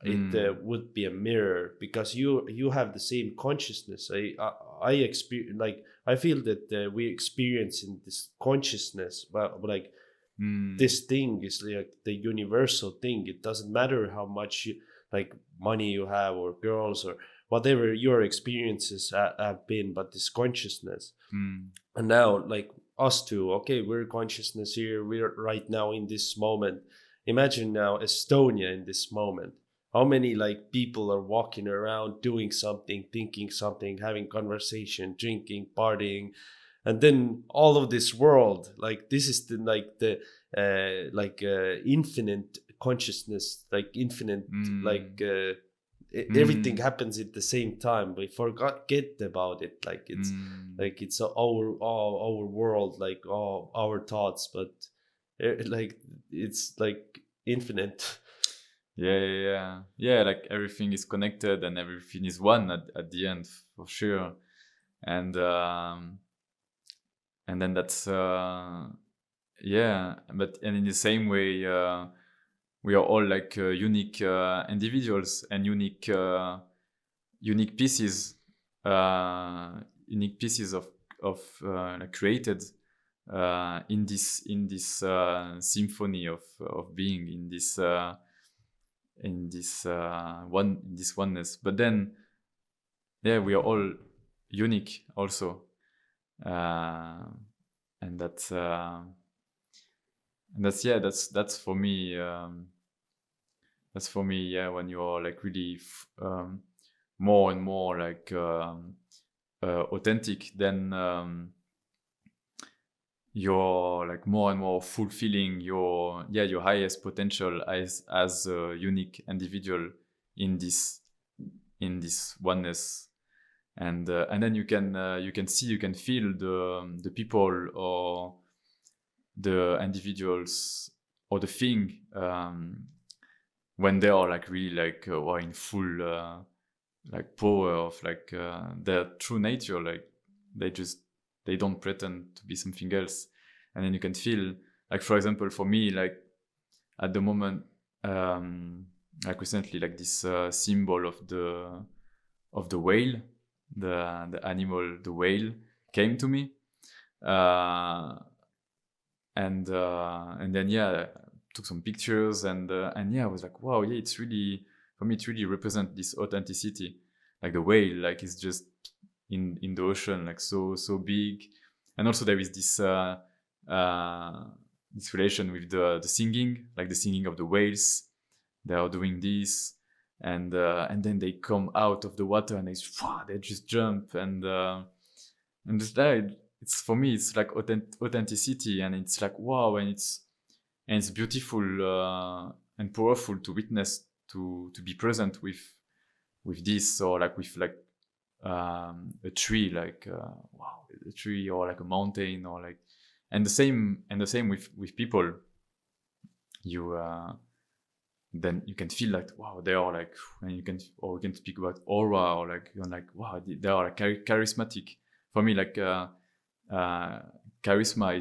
[SPEAKER 1] it
[SPEAKER 2] Mm.
[SPEAKER 1] would be a mirror, because you have the same consciousness. I experience, like I feel that we experience in this consciousness, but like
[SPEAKER 2] Mm.
[SPEAKER 1] this thing is like the universal thing. It doesn't matter how much like money you have or girls or whatever your experiences have been, but this consciousness.
[SPEAKER 2] Mm.
[SPEAKER 1] And now, like us two, okay, we're consciousness here. We're right now in this moment. Imagine now Estonia in this moment. How many like people are walking around doing something, thinking something, having conversation, drinking, partying, and then all of this world, like this is the infinite consciousness, like infinite,
[SPEAKER 2] Mm.
[SPEAKER 1] like everything
[SPEAKER 2] Mm.
[SPEAKER 1] happens at the same time. We forget about it,
[SPEAKER 2] Mm.
[SPEAKER 1] like it's our world, like all our thoughts, but like it's like infinite.
[SPEAKER 2] Yeah, like everything is connected and everything is one at the end, for sure. And then that's but and in the same way, we are all like unique individuals and unique pieces, unique pieces of like created in this symphony of being, in this oneness. But then, yeah, we are all unique also, uh, and that's for me. That's for me. Yeah, when you're like really more and more like authentic, then you're like more and more fulfilling your highest potential as a unique individual in this oneness. And then you can see, you can feel the people or the individuals or the thing, when they are like really like in full like power of like their true nature, like they don't pretend to be something else. And then you can feel, like, for example, for me, like at the moment, like recently, like this symbol of the whale, the animal, the whale, came to me, and then took some pictures, and I was like, wow, yeah, it's really, for me, it really represents this authenticity. Like the whale, like, is just in the ocean, like so big. And also there is this this relation with the singing, like the singing of the whales. They are doing this, and then they come out of the water and they just jump, and just that, it's, for me, it's like authenticity, and it's like, wow, and it's beautiful and powerful to witness, to be present with this, or like with like a tree, like wow, a tree, or like a mountain, or like, and the same with people. You then you can feel like, wow, they are like, and you can, or we can speak about aura, or like, you're like, wow, they are like charismatic. For me, like charisma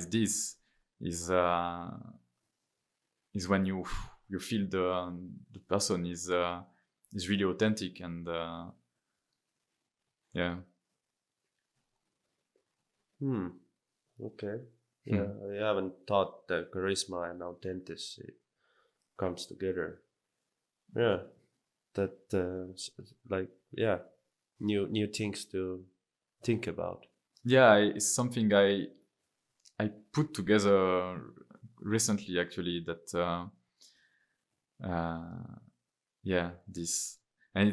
[SPEAKER 2] is when you feel the person is really authentic, and yeah.
[SPEAKER 1] Okay. Yeah, I haven't thought that charisma and authenticity comes together. Yeah, that like, yeah, new things to think about.
[SPEAKER 2] Yeah, it's something I put together recently, actually, that this, and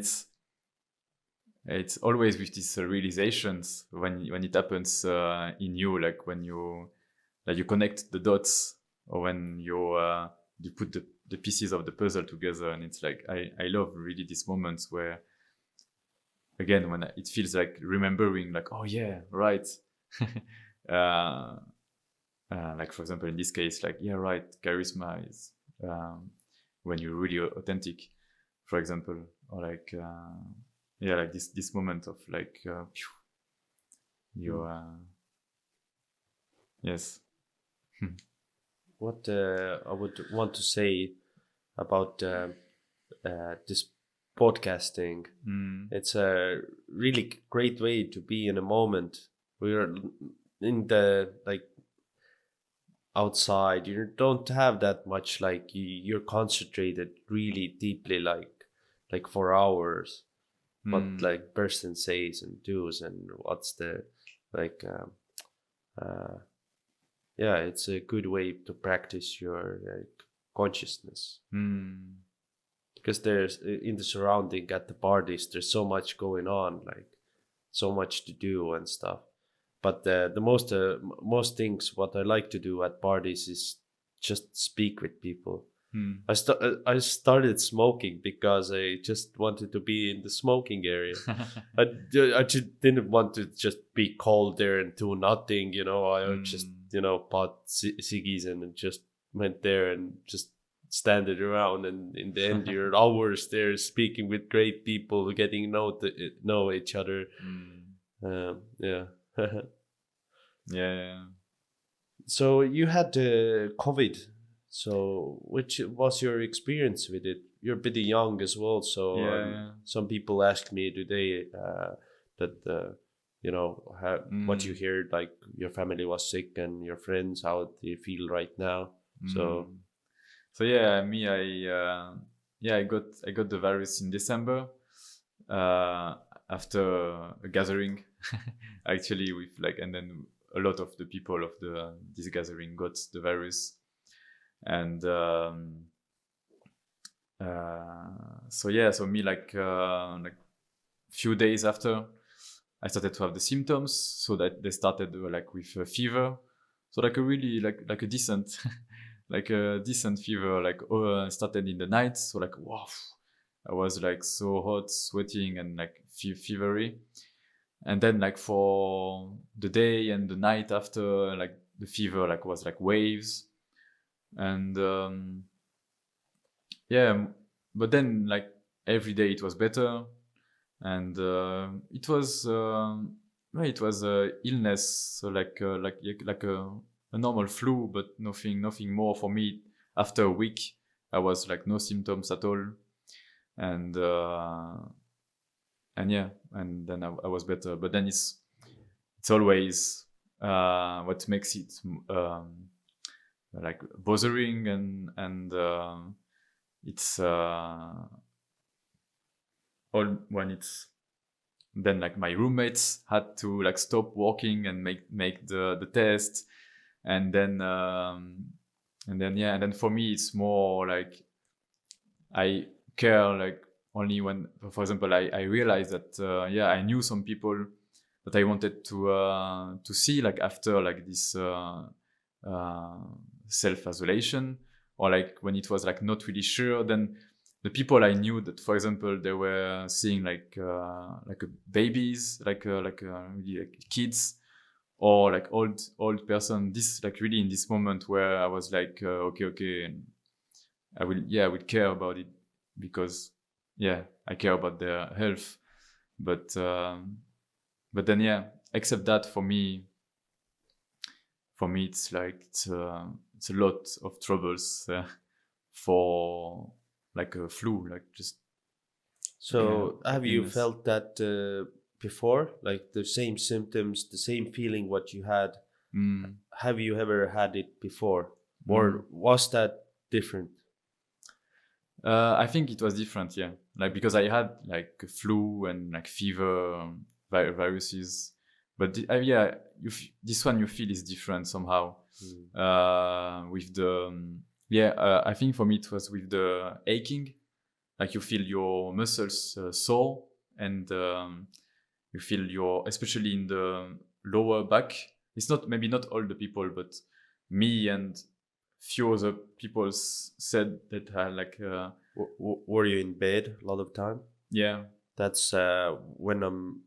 [SPEAKER 2] it's always with these realizations when it happens in you, like when you connect the dots, or when you put the pieces of the puzzle together. And it's like, I love really these moments where, again, when it feels like remembering, like, oh yeah, right. Like, for example, in this case, like, yeah, right, charisma is when you're really authentic, for example, or like like this moment of like you yes.
[SPEAKER 1] What I would want to say about this podcasting, it's a really great way to be in a moment. We're in the, like, outside. You don't have that much, like, you're concentrated really deeply, like for hours, what like person says and does, and what's the, like yeah, it's a good way to practice your, like, consciousness, because there's, in the surrounding at the parties, there's so much going on, like so much to do and stuff. But the most things what I like to do at parties is just speak with people. I started smoking because I just wanted to be in the smoking area. I just didn't want to just be cold there and do nothing, I just, bought ciggies and just went there and just standing around, and in the end you're hours there speaking with great people, getting know each other. Yeah.
[SPEAKER 2] Yeah.
[SPEAKER 1] So you had COVID. So which was your experience with it? You're pretty young as well. So
[SPEAKER 2] Yeah.
[SPEAKER 1] some people asked me today that you know what you heard, like your family was sick and your friends, how they feel right now. So
[SPEAKER 2] So yeah, me, I got the virus in December, uh, after a gathering, actually, with like, and then a lot of the people of this gathering got the virus, and so yeah, so me, like few days after, I started to have the symptoms, so that they started like with a fever, so like a really like a decent like a decent fever, like started in the night, so like wow, I was like so hot, sweating, and like fevery, and then like for the day and the night after, like the fever like was like waves, and yeah, but then like every day it was better, and it was a illness, so like a normal flu, but nothing more for me. After a week, I was like no symptoms at all, and yeah, and then I was better. But then it's always what makes it like bothering, and it's all when it's then like my roommates had to like stop working and make the test, and then yeah, and then for me it's more like I care like only when, for example, I realized that yeah, I knew some people that I wanted to see like after like this uh, self isolation, or like when it was like not really sure, then the people I knew that, for example, they were seeing like babies, really, like kids, or like old person. This like really in this moment where I was like, okay, I will care about it, because yeah, I care about their health, but then yeah, except that for me it's like it's a lot of troubles for like a flu, like just yeah,
[SPEAKER 1] so have you
[SPEAKER 2] illness.
[SPEAKER 1] felt that before, like the same symptoms, the same feeling what you had?
[SPEAKER 2] Mm,
[SPEAKER 1] Have you ever had it before,
[SPEAKER 2] mm.
[SPEAKER 1] or was that different?
[SPEAKER 2] I think it was different, yeah. Like because I had like a flu and like fever, viruses, but yeah, this one you feel is different somehow. With the yeah, I think for me it was with the aching, like you feel your muscles sore, and you feel especially in the lower back. It's not, maybe not all the people, but me and few other people said that had like
[SPEAKER 1] Were you in bed a lot of time?
[SPEAKER 2] yeah.
[SPEAKER 1] That's when I'm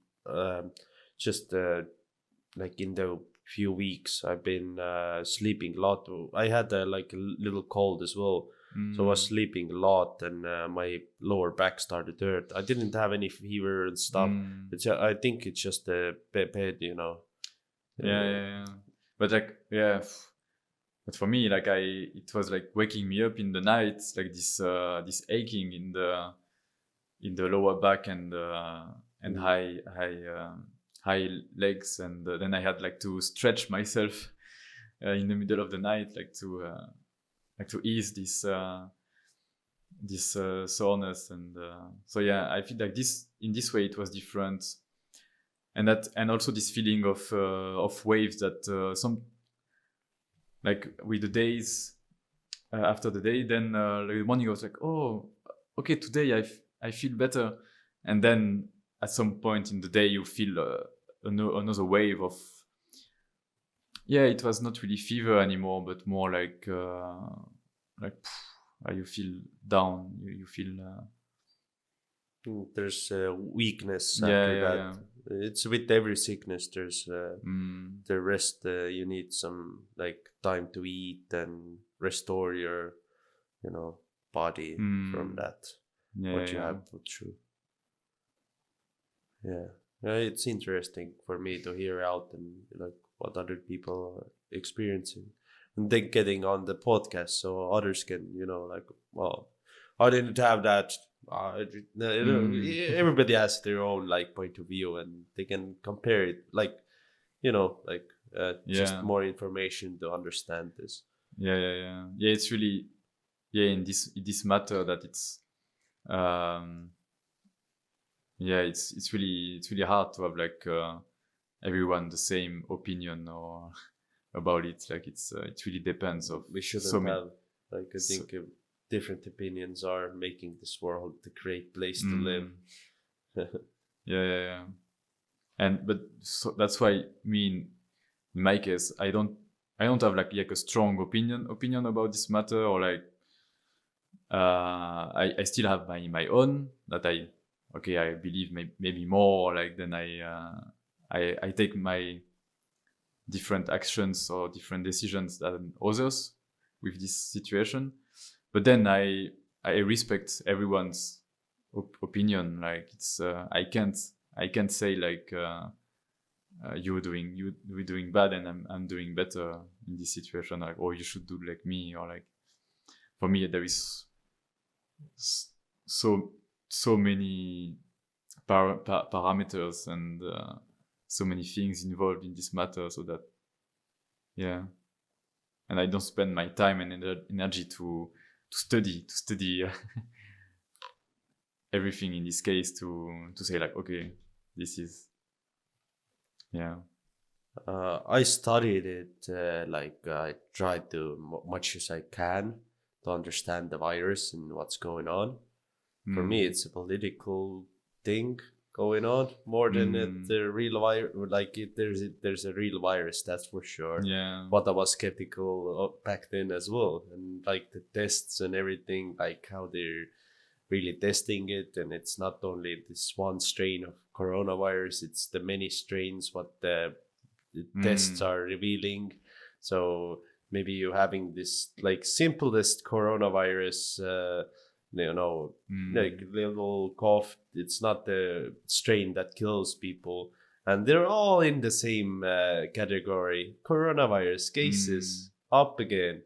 [SPEAKER 1] just like in the few weeks I've been sleeping a lot. I had like a little cold as well, so I was
[SPEAKER 2] Mm,
[SPEAKER 1] sleeping a lot, and my lower back started to hurt. I didn't have any fever and stuff.
[SPEAKER 2] mm,
[SPEAKER 1] It's I think it's just the bed, you know. Uh,
[SPEAKER 2] yeah. But like yeah, but for me, like it was like waking me up in the night, like this aching in the lower back, and
[SPEAKER 1] mm.
[SPEAKER 2] high legs, and then I had like to stretch myself in the middle of the night, like to ease this soreness, and so yeah, I feel like this in this way it was different, and also this feeling of waves that some, like with the days after the day, then like the morning I was like, oh, okay, today I feel better, and then at some point in the day you feel another wave of, yeah, it was not really fever anymore, but more like you feel down, you feel
[SPEAKER 1] There's weakness
[SPEAKER 2] yeah,
[SPEAKER 1] after
[SPEAKER 2] yeah, yeah.
[SPEAKER 1] that. It's with every sickness. There's
[SPEAKER 2] Mm,
[SPEAKER 1] the rest. You need some like time to eat and restore your body from that,
[SPEAKER 2] Yeah,
[SPEAKER 1] what you
[SPEAKER 2] yeah,
[SPEAKER 1] have put through. Yeah. It's interesting for me to hear out and like what other people are experiencing, and then getting on the podcast so others can, like, well, I didn't have that. Everybody has their own like point of view, and they can compare it, like, like just
[SPEAKER 2] yeah,
[SPEAKER 1] more information to understand this.
[SPEAKER 2] yeah, yeah, yeah. Yeah, it's really, yeah, in this matter that it's um yeah, it's really hard to have like everyone the same opinion or about it. Like it really depends of
[SPEAKER 1] We
[SPEAKER 2] so
[SPEAKER 1] shouldn't
[SPEAKER 2] many.
[SPEAKER 1] have, like, I
[SPEAKER 2] So,
[SPEAKER 1] think different opinions are making this world a great place to live.
[SPEAKER 2] mm, yeah, yeah, yeah. And but so that's why me in my case, I don't have like a strong opinion about this matter, or like I still have my own that I believe maybe more, like then I take my different actions or different decisions than others with this situation. But then I respect everyone's opinion. Like it's I can't say like you're doing bad and I'm doing better in this situation. Like, or you should do like me, or like for me there is so so many parameters and so many things involved in this matter, so that yeah, and I don't spend my time and energy to study everything in this case to say like, okay, this is yeah.
[SPEAKER 1] I studied it, like I tried to much as I can to understand the virus and what's going on. For me,
[SPEAKER 2] Mm,
[SPEAKER 1] it's a political thing going on more than
[SPEAKER 2] mm,
[SPEAKER 1] the real virus. Like there's a real virus, that's for sure.
[SPEAKER 2] yeah.
[SPEAKER 1] But I was skeptical back then as well, and like the tests and everything, like how they're really testing it, and it's not only this one strain of coronavirus; it's the many strains what the tests
[SPEAKER 2] Mm,
[SPEAKER 1] are revealing. So maybe you having this like simplest coronavirus, like
[SPEAKER 2] mm,
[SPEAKER 1] little cough. It's not the strain that kills people, and they're all in the same category. Coronavirus
[SPEAKER 2] mm,
[SPEAKER 1] cases up again,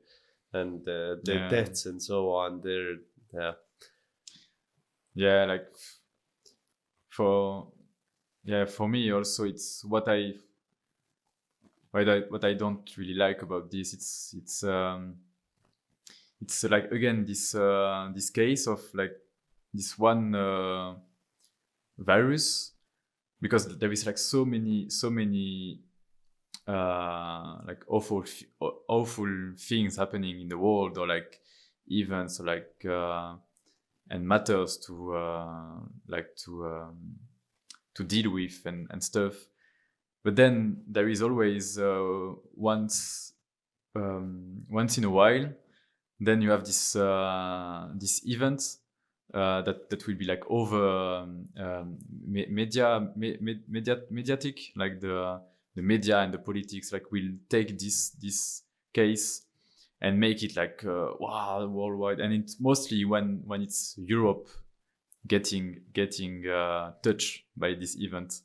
[SPEAKER 1] and the
[SPEAKER 2] yeah,
[SPEAKER 1] deaths and so on. They're yeah.
[SPEAKER 2] yeah, like for yeah, for me also it's what I don't really like about this. It's like again this case of like this one virus, because there is like so many like awful things happening in the world, or like events, or like and matters like to deal with and stuff. But then there is always once in a while, then you have this event that will be like over mediatic, like the media and the politics like will take this case and make it like wow, worldwide. And it's mostly when it's Europe getting touched by this event.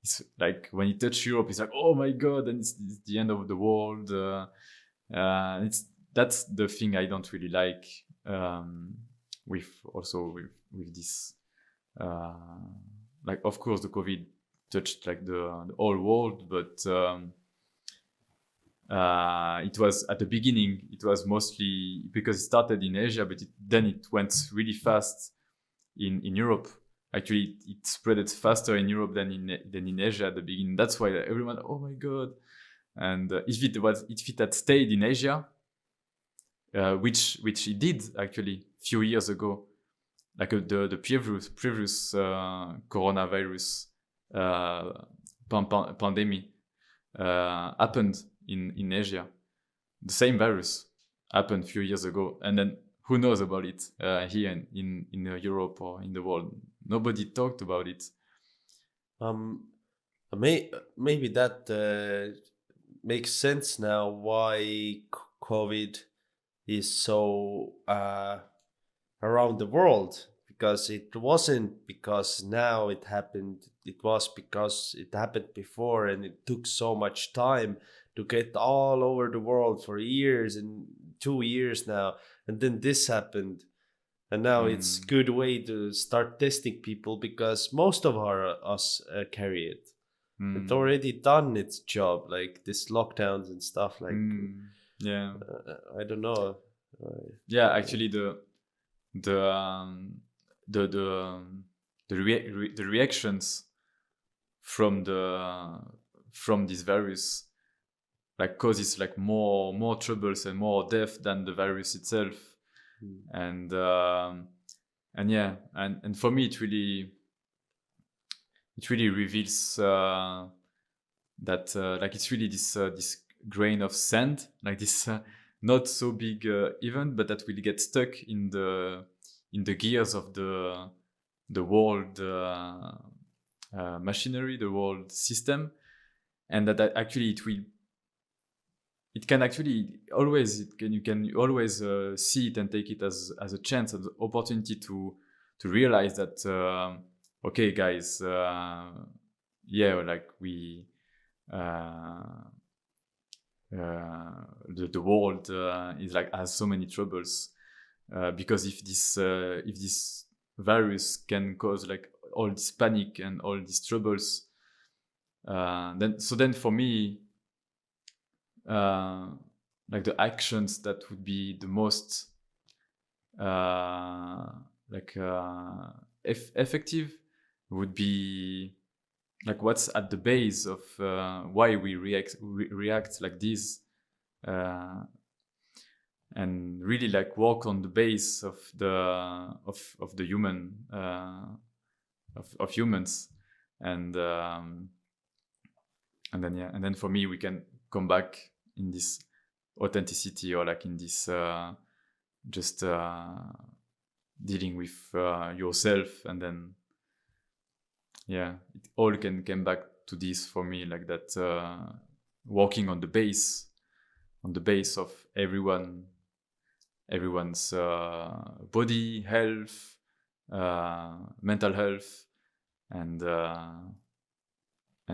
[SPEAKER 2] It's like when it touch Europe, it's like, oh my god, and it's the end of the world. It's That's the thing I don't really like. With also with this, uh, like of course the COVID touched like the whole world, but it was at the beginning. It was mostly because it started in Asia, but then it went really fast in Europe. Actually, it spread it faster in Europe than in Asia at the beginning. That's why everyone, oh my god! And if it had stayed in Asia, which it did actually few years ago, like the previous coronavirus pandemic happened in Asia. The same virus happened a few years ago, and then who knows about it here in Europe or in the world? Nobody talked about it.
[SPEAKER 1] Um, maybe that makes sense now why COVID is so around the world, because it wasn't because now it happened, it was because it happened before, and it took so much time to get all over the world for years and 2 years now, and then this happened, and now it's
[SPEAKER 2] Mm,
[SPEAKER 1] good way to start testing people because most of us carry it. It's
[SPEAKER 2] mm,
[SPEAKER 1] already done its job, like this lockdowns and stuff. Like
[SPEAKER 2] yeah,
[SPEAKER 1] I don't know. Uh,
[SPEAKER 2] yeah. Actually, the um, the the reactions from this virus like causes like more troubles and more death than the virus itself.
[SPEAKER 1] mm,
[SPEAKER 2] And yeah, and for me it really reveals that like it's really this grain of sand, like this not so big event, but that will get stuck in the gears of the world machinery, the world system, and that actually it can actually always you can always see it and take it as a chance, as an opportunity to realize that okay guys, yeah, like we uh, the world is like has so many troubles because if this virus can cause like all this panic and all these troubles, then for me uh, like the actions that would be the most uh, like effective would be like what's at the base of why we react like this, uh, and really like walk on the base of the human of humans, and um, and then yeah, and then for me we can come back in this authenticity, or like in this just dealing with yourself, and then yeah, it all can come back to this for me, like that walking on the base of everyone's body health, mental health, and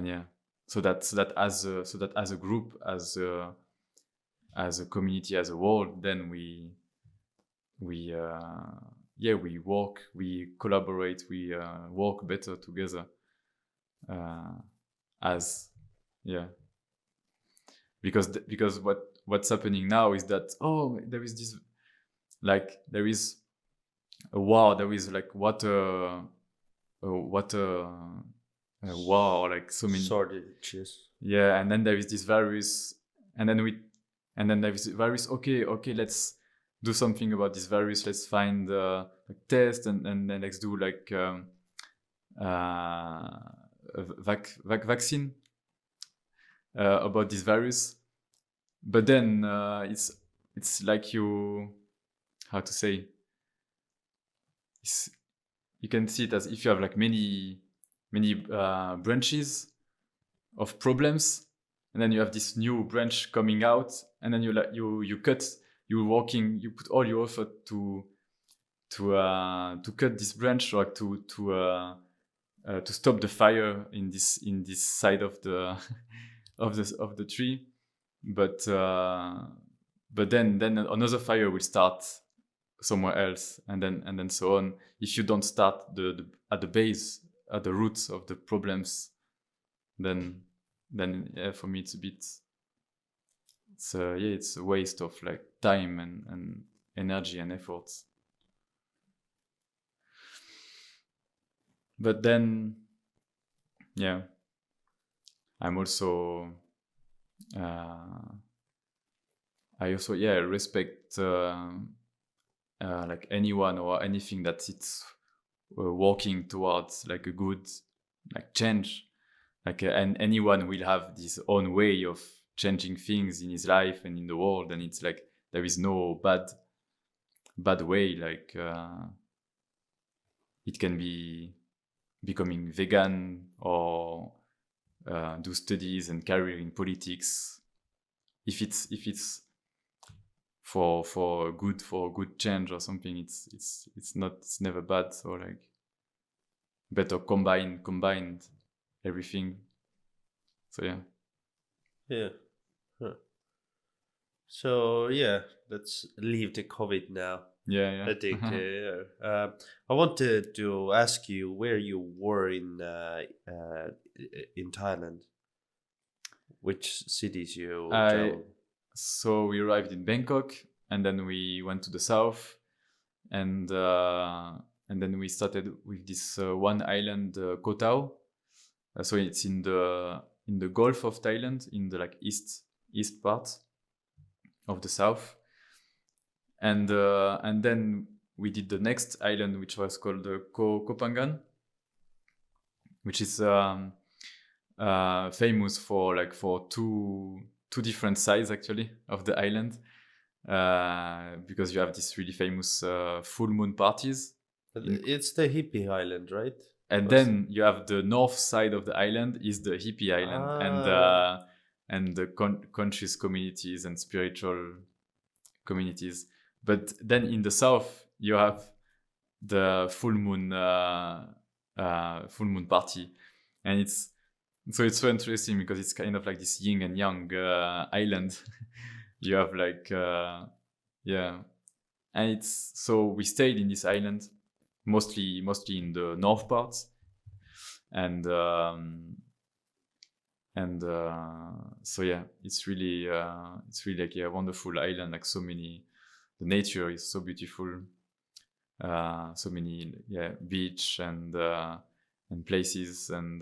[SPEAKER 2] yeah, so that as a group, as a community, as a world, then we yeah, we collaborate, we work better together, uh, as yeah, because what's happening now is that, oh, there is this, like there is a war, there is like water war, or like so many,
[SPEAKER 1] shortages.
[SPEAKER 2] yeah, and then there is this virus, and then we and then there is a virus, okay, let's do something about this virus, let's find a test, and then let's do like a vaccine about this virus. But then it's like how to say, it's, you can see it as if you have like many branches of problems, and then you have this new branch coming out, and then you cut, you put all your effort to cut this branch, or to stop the fire in this side of the of the tree, but then another fire will start somewhere else, and then so on, if you don't start at the base, at the roots of the problems. Then yeah, for me it's a bit, yeah, it's a waste of like time and energy and efforts. But then yeah, I'm also I also, yeah, respect like anyone or anything that it's working towards like a good like change, like and anyone will have his own way of changing things in his life and in the world, and it's like there is no bad way, like it can be becoming vegan, or do studies and career in politics, if it's for a good change or something. It's never bad. So like better combined everything. So yeah.
[SPEAKER 1] Yeah. Huh. So yeah, let's leave the COVID now.
[SPEAKER 2] Yeah.
[SPEAKER 1] I think. I wanted to ask you where you were in Thailand. Which cities you
[SPEAKER 2] I
[SPEAKER 1] traveled?
[SPEAKER 2] So we arrived in Bangkok, and then we went to the south, and then we started with this one island, Koh Tao. So it's in the Gulf of Thailand, in the like east part of the south, and then we did the next island, which was called Koh Phangan, which is famous for two different sides actually of the island, because you have these really famous full moon parties.
[SPEAKER 1] It's the hippie island, right?
[SPEAKER 2] And then you have the north side of the island is the hippie island, and the conscious communities and spiritual communities. But then in the south you have the full moon party, and it's so interesting because it's kind of like this yin and yang island. You have like and it's so we stayed in this island mostly in the north parts, and so yeah, it's really like a wonderful island. Like so many, the nature is so beautiful. So many beach and places and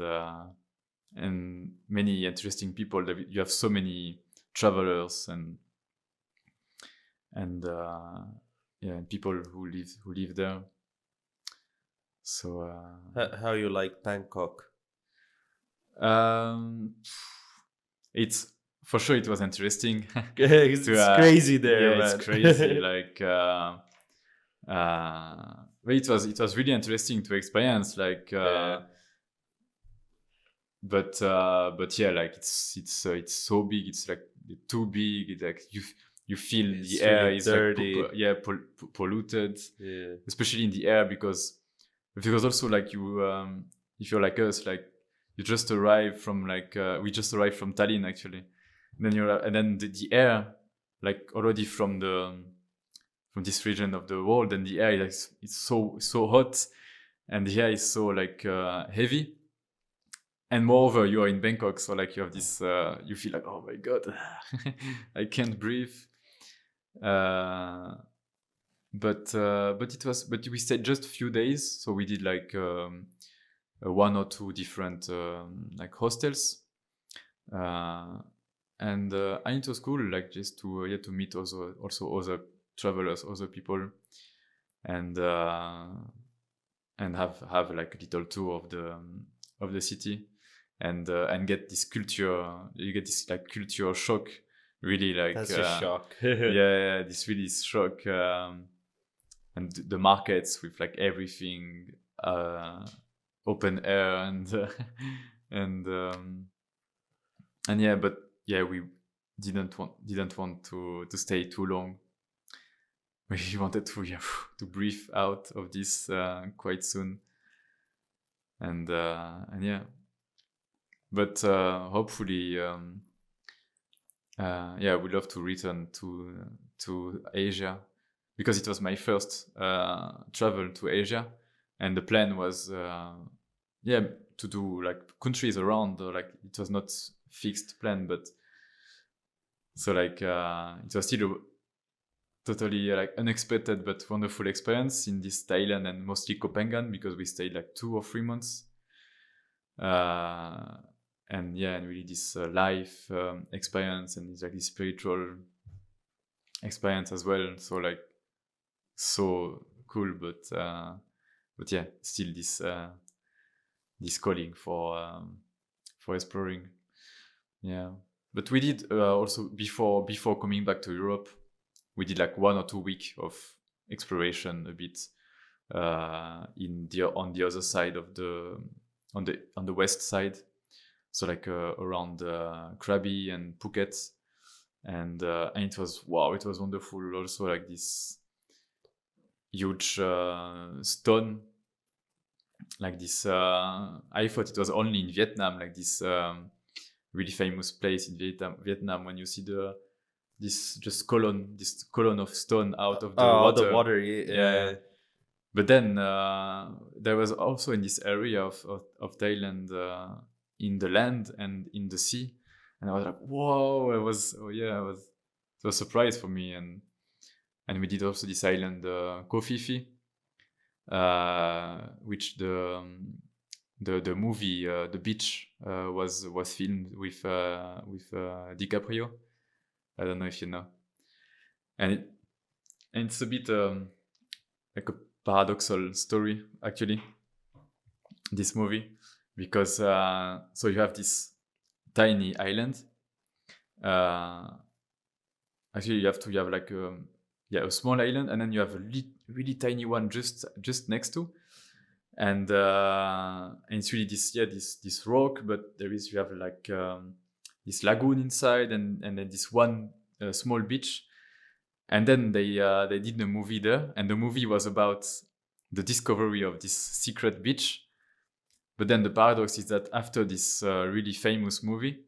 [SPEAKER 2] many interesting people. You have so many travelers and people who live there. So
[SPEAKER 1] how you like Bangkok?
[SPEAKER 2] It's for sure it was interesting.
[SPEAKER 1] It's crazy there,
[SPEAKER 2] yeah,
[SPEAKER 1] man.
[SPEAKER 2] it's crazy. Like but it was really interesting to experience. Like but yeah, like it's so big. It's like too big. It's like you feel
[SPEAKER 1] it's
[SPEAKER 2] the air
[SPEAKER 1] really
[SPEAKER 2] is
[SPEAKER 1] dirty.
[SPEAKER 2] like polluted.
[SPEAKER 1] Yeah.
[SPEAKER 2] Especially in the air because also like you if you're like us, like you just arrived from like we just arrived from Tallinn actually. And then the air, like already from this region of the world, and the air is it's so hot, and the air is so like heavy. And moreover, you are in Bangkok, so like you have this you feel like, oh my god, I can't breathe. But we stayed just a few days, so we did like one or two different like hostels, and it was cool, like just to meet also other travelers, other people, and have like a little tour of the city, and get this culture. You get this like culture shock, really, like
[SPEAKER 1] That's a shock.
[SPEAKER 2] yeah, this really shock. And the markets with like everything open air and yeah, but yeah, we didn't want to stay too long. We wanted to breathe out of this quite soon, and yeah, but hopefully yeah, we'd love to return to Asia, because it was my first travel to Asia, and the plan was to do like countries around, like it was not fixed plan, but so like it was still a totally like unexpected but wonderful experience in this Thailand, and mostly Koh Phangan, because we stayed like 2 or 3 months, and yeah, and really this life experience, and it's like this spiritual experience as well. So like so cool, but yeah, still this calling for exploring. Yeah, but we did also before coming back to Europe, we did like 1 or 2 weeks of exploration a bit on the other side of on the west side, so like around Krabi and Phuket, and it was wow, it was wonderful. Also, like this huge stone, like this. I thought it was only in Vietnam, like this really famous place in Vietnam when you see this column of stone out of the
[SPEAKER 1] Oh, the
[SPEAKER 2] water.
[SPEAKER 1] water.
[SPEAKER 2] Yeah. But then there was also in this area of Thailand, in the land and in the sea, and I was like, whoa! It was a surprise for me, and we did also this island, Koh Phi Phi, which the movie The Beach was filmed with DiCaprio. I don't know if you know, and it's a bit like a paradoxal story actually, this movie, because so you have this tiny island. Actually, you have like a small island, and then you have a really tiny one just next to, and it's really this rock, but you have like this lagoon inside, and then this one small beach, and then they did the movie there, and the movie was about the discovery of this secret beach. But then the paradox is that after this really famous movie,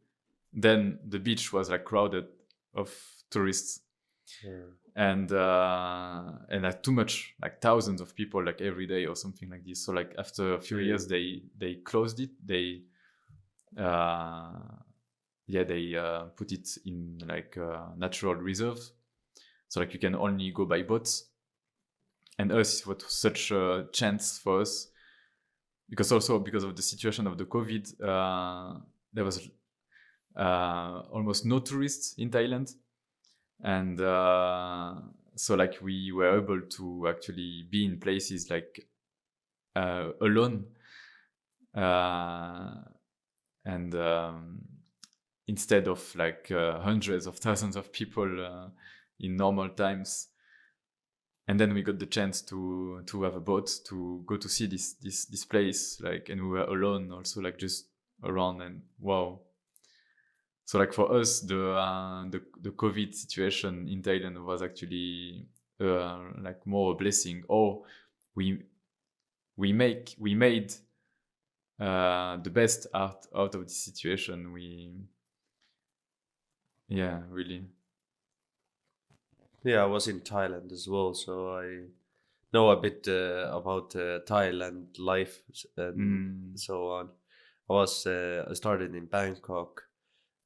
[SPEAKER 2] then the beach was like crowded of tourists, and like too much, like thousands of people, like every day or something like this. So like after a few years, they closed it. They put it in like natural reserve. So like you can only go by boats. And us, it was such a chance for us, because also because of the situation of the COVID, there was almost no tourists in Thailand, and so like we were able to actually be in places like alone, and instead of like hundreds of thousands of people in normal times. And then we got the chance to have a boat to go to see this place, like, and we were alone also, like just around, and wow. So like for us, the COVID situation in Thailand was actually like more a blessing. Or we made the best out of this situation. Really.
[SPEAKER 1] Yeah, I was in Thailand as well, so I know a bit about Thailand life and so on. I started in Bangkok,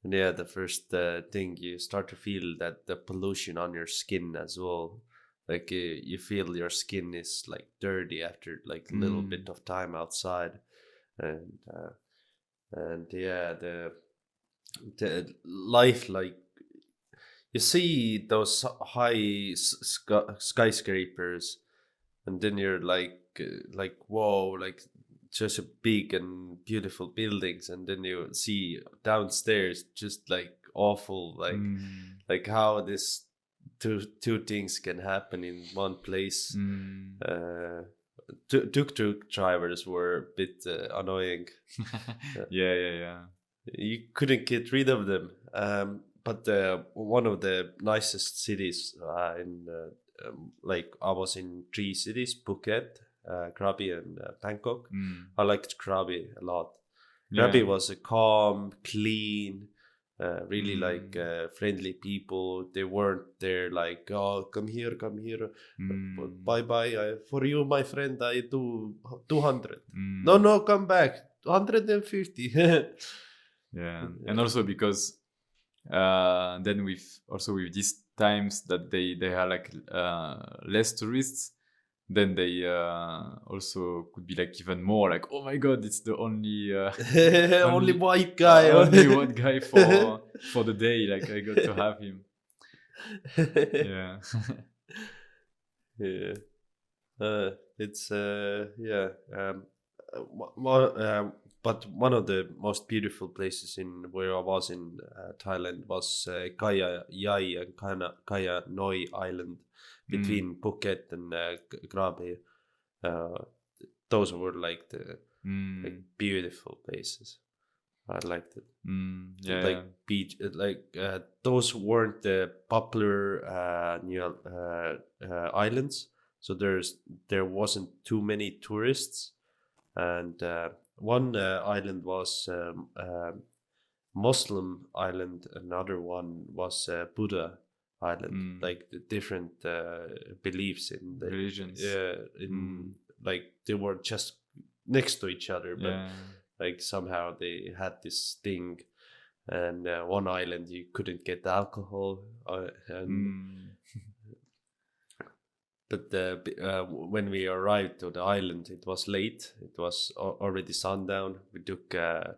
[SPEAKER 1] and yeah, the first thing you start to feel that the pollution on your skin as well. Like you feel your skin is like dirty after like a little bit of time outside, and yeah, the life, like you see those high skyscrapers, and then you're like whoa, like just a big and beautiful buildings, and then you see downstairs just like awful, like how this two things can happen in one place. Tuk-tuk drivers were a bit annoying.
[SPEAKER 2] Yeah.
[SPEAKER 1] You couldn't get rid of them. But one of the nicest cities like I was in 3 cities: Phuket, Krabi, and Bangkok. I liked Krabi a lot. Krabi was a calm, clean, really like friendly people. They weren't there like, oh, come here, bye bye. For you, my friend, I do 200. No, come back, 150.
[SPEAKER 2] Yeah, and also because then with these times that they are like less tourists, then they also could be like even more like, oh my god, it's the only
[SPEAKER 1] only white guy,
[SPEAKER 2] only one guy for the day, like I got to have him. Yeah.
[SPEAKER 1] Yeah. It's but one of the most beautiful places in where I was in Thailand was Kaya Yai and Kaya Noi Island, between Phuket and Krabi. Those were like the like beautiful places. I liked it.
[SPEAKER 2] Yeah,
[SPEAKER 1] Like
[SPEAKER 2] yeah.
[SPEAKER 1] beach, those weren't the popular islands, so there wasn't too many tourists, and one island was Muslim island, another one was Buddha island, like the different beliefs in the
[SPEAKER 2] Religions.
[SPEAKER 1] in like they were just next to each other, but
[SPEAKER 2] Yeah.
[SPEAKER 1] like somehow they had this thing. And one island you couldn't get alcohol, and but when we arrived to the island, it was late. It was already sundown. We took a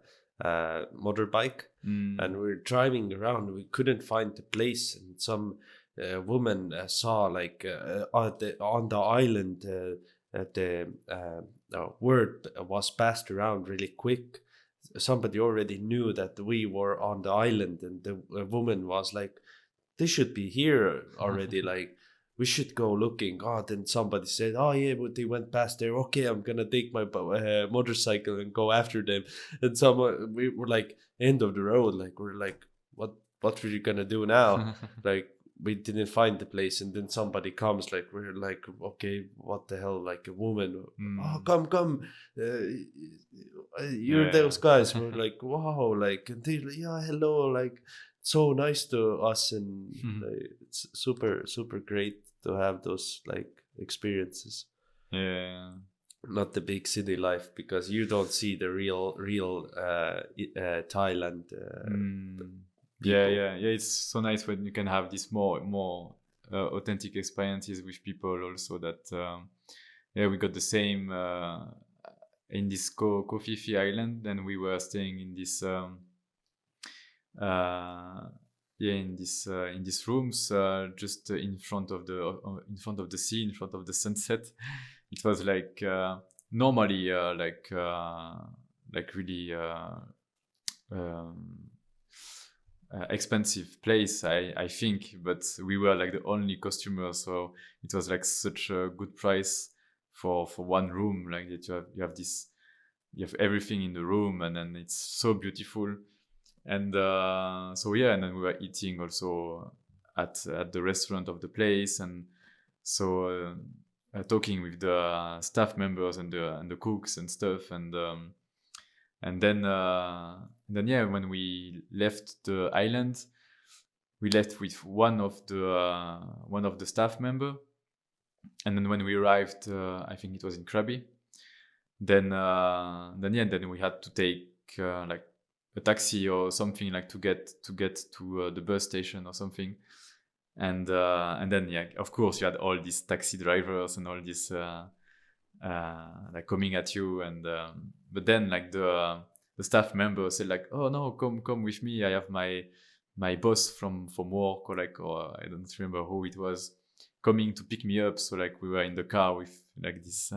[SPEAKER 1] motorbike, and we were driving around. We couldn't find the place, and some woman saw like on the island the word was passed around really quick. Somebody already knew that we were on the island, and the woman was like, "They should be here already." Like, we should go looking. Oh, then somebody said, "Oh yeah, but they went past there." Okay, I'm gonna take my motorcycle and go after them. And someone, we were like end of the road. Like, we're like, what were you gonna do now? Like, we didn't find the place, and then somebody comes. Like, we're like, okay, what the hell? Like a woman. Oh, come, you're
[SPEAKER 2] Yeah.
[SPEAKER 1] those guys. We're like, wow, like, and they're like, yeah, hello, like, so nice to us, and it's super great to have those like experiences.
[SPEAKER 2] Yeah.
[SPEAKER 1] Not the big city life, because you don't see the real Thailand
[SPEAKER 2] Yeah,
[SPEAKER 1] people.
[SPEAKER 2] yeah, yeah. It's so nice when you can have this more authentic experiences with people. Also, that yeah, we got the same in this Kofifi Island. Then we were staying in this yeah, in these rooms just in front of the sea, in front of the sunset. It was like normally like really expensive place, I think, but we were like the only customers, so it was like such a good price for one room. Like that you have everything in the room, and then it's so beautiful. And so yeah, and then we were eating also at the restaurant of the place, and so talking with the staff members and the cooks and stuff, and then yeah, when we left the island, we left with one of the staff member, and then when we arrived, I think it was in Krabi. Then yeah, then we had to take like a taxi or something, like to get to the bus station or something. And then yeah, of course you had all these taxi drivers and all this like coming at you, and but then like the staff member said like, oh no, come with me, I have my boss from work, or like, or I don't remember who it was, coming to pick me up. So like we were in the car with like this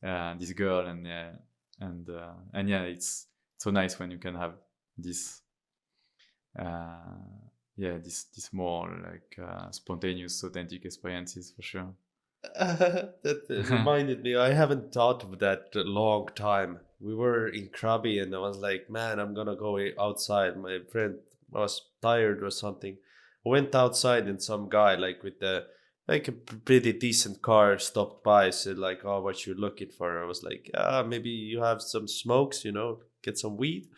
[SPEAKER 2] this girl, and yeah, it's so nice when you can have this yeah, this more like spontaneous, authentic experiences, for sure.
[SPEAKER 1] That reminded me, I haven't thought of that a long time. We were in Krabi, and I was like, man, I'm gonna go outside. My friend was tired or something. I went outside, and some guy like with the like a pretty decent car stopped by, said like, oh, what you looking for? I was like, maybe you have some smokes, get some weed.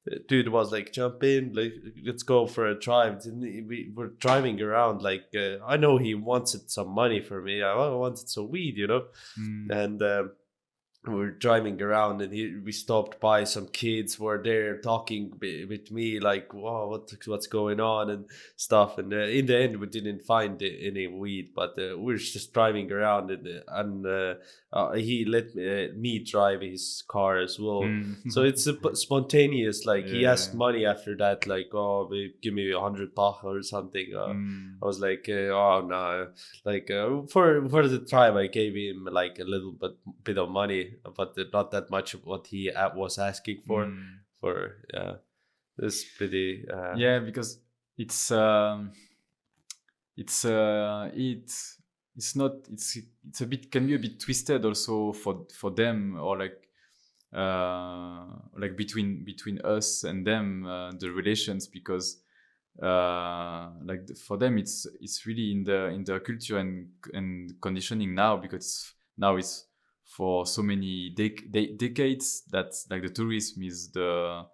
[SPEAKER 1] The dude was like, jump in, like, let's go for a drive. And we were driving around, like, I know he wanted some money for me. I wanted some weed. And we're driving around, and we stopped by. Some kids were there talking with me, like, wow, what's going on and stuff. And in the end, we didn't find any weed, but we were just driving around, and he let me drive his car as well. So it's spontaneous. Like, he asked
[SPEAKER 2] Yeah.
[SPEAKER 1] money after that, like, oh, give me 100 baht or something. I was like, oh no, like for the tribe, I gave him like a little bit of money, but not that much of what he was asking for. Yeah, this pretty.
[SPEAKER 2] Yeah, because it's it's it's not it's a bit, can be a bit twisted also for them, or like like between us and them, the relations, because like for them it's really in their culture and conditioning now, because now it's for so many decades that like the tourism is the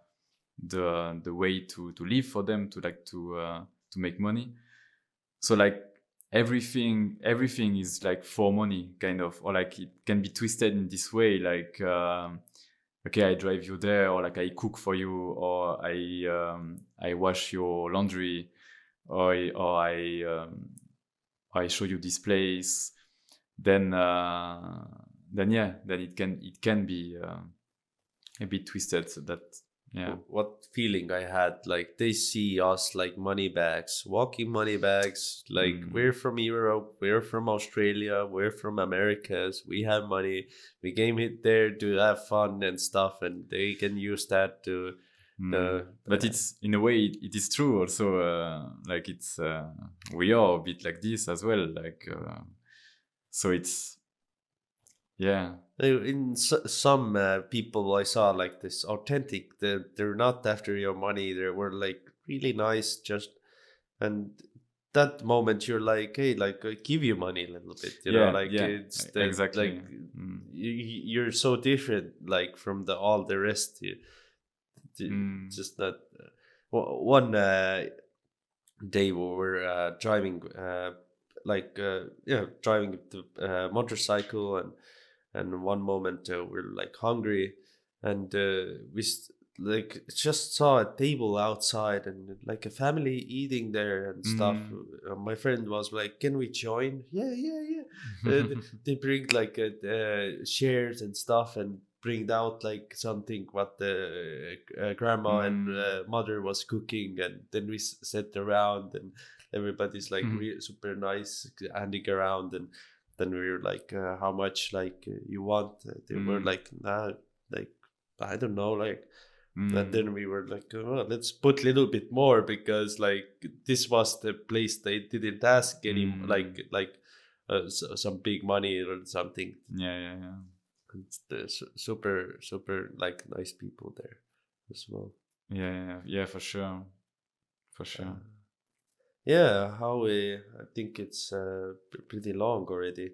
[SPEAKER 2] way to live for them, to make money. So like everything is like for money, kind of, or like it can be twisted in this way, like okay, I drive you there, or like I cook for you, or I wash your laundry, or I show you this place. Then yeah, then it can be a bit twisted. So that, yeah.
[SPEAKER 1] What feeling I had, like they see us like money bags, walking money bags, like we're from Europe, we're from Australia, we're from Americas, we have money, we came there to have fun and stuff, and they can use that to
[SPEAKER 2] But it's, in a way, it is true also, like it's we are a bit like this as well, like so it's, yeah.
[SPEAKER 1] in some people I saw like this authentic, they're not after your money, they were like really nice, just, and that moment you're like, hey, like I give you money a little bit, you know,
[SPEAKER 2] Yeah,
[SPEAKER 1] like
[SPEAKER 2] yeah,
[SPEAKER 1] it's
[SPEAKER 2] exactly.
[SPEAKER 1] like you're so different like from all the rest. Just not one day we were driving driving the motorcycle, and one moment we're like hungry, and like just saw a table outside and like a family eating there and stuff. My friend was like, can we join? Yeah, yeah, yeah. They bring like chairs and stuff, and bring out like something what the grandma and mother was cooking, and then we sat around, and everybody's like super nice handing around, and then we were like, how much like you want? They were like, nah, like I don't know, like. And then we were like, oh, let's put a little bit more, because like this was the place they didn't ask any like some big money or something.
[SPEAKER 2] Yeah.
[SPEAKER 1] It's the super like nice people there as well.
[SPEAKER 2] Yeah, for sure.
[SPEAKER 1] Yeah, how I think it's pretty long already.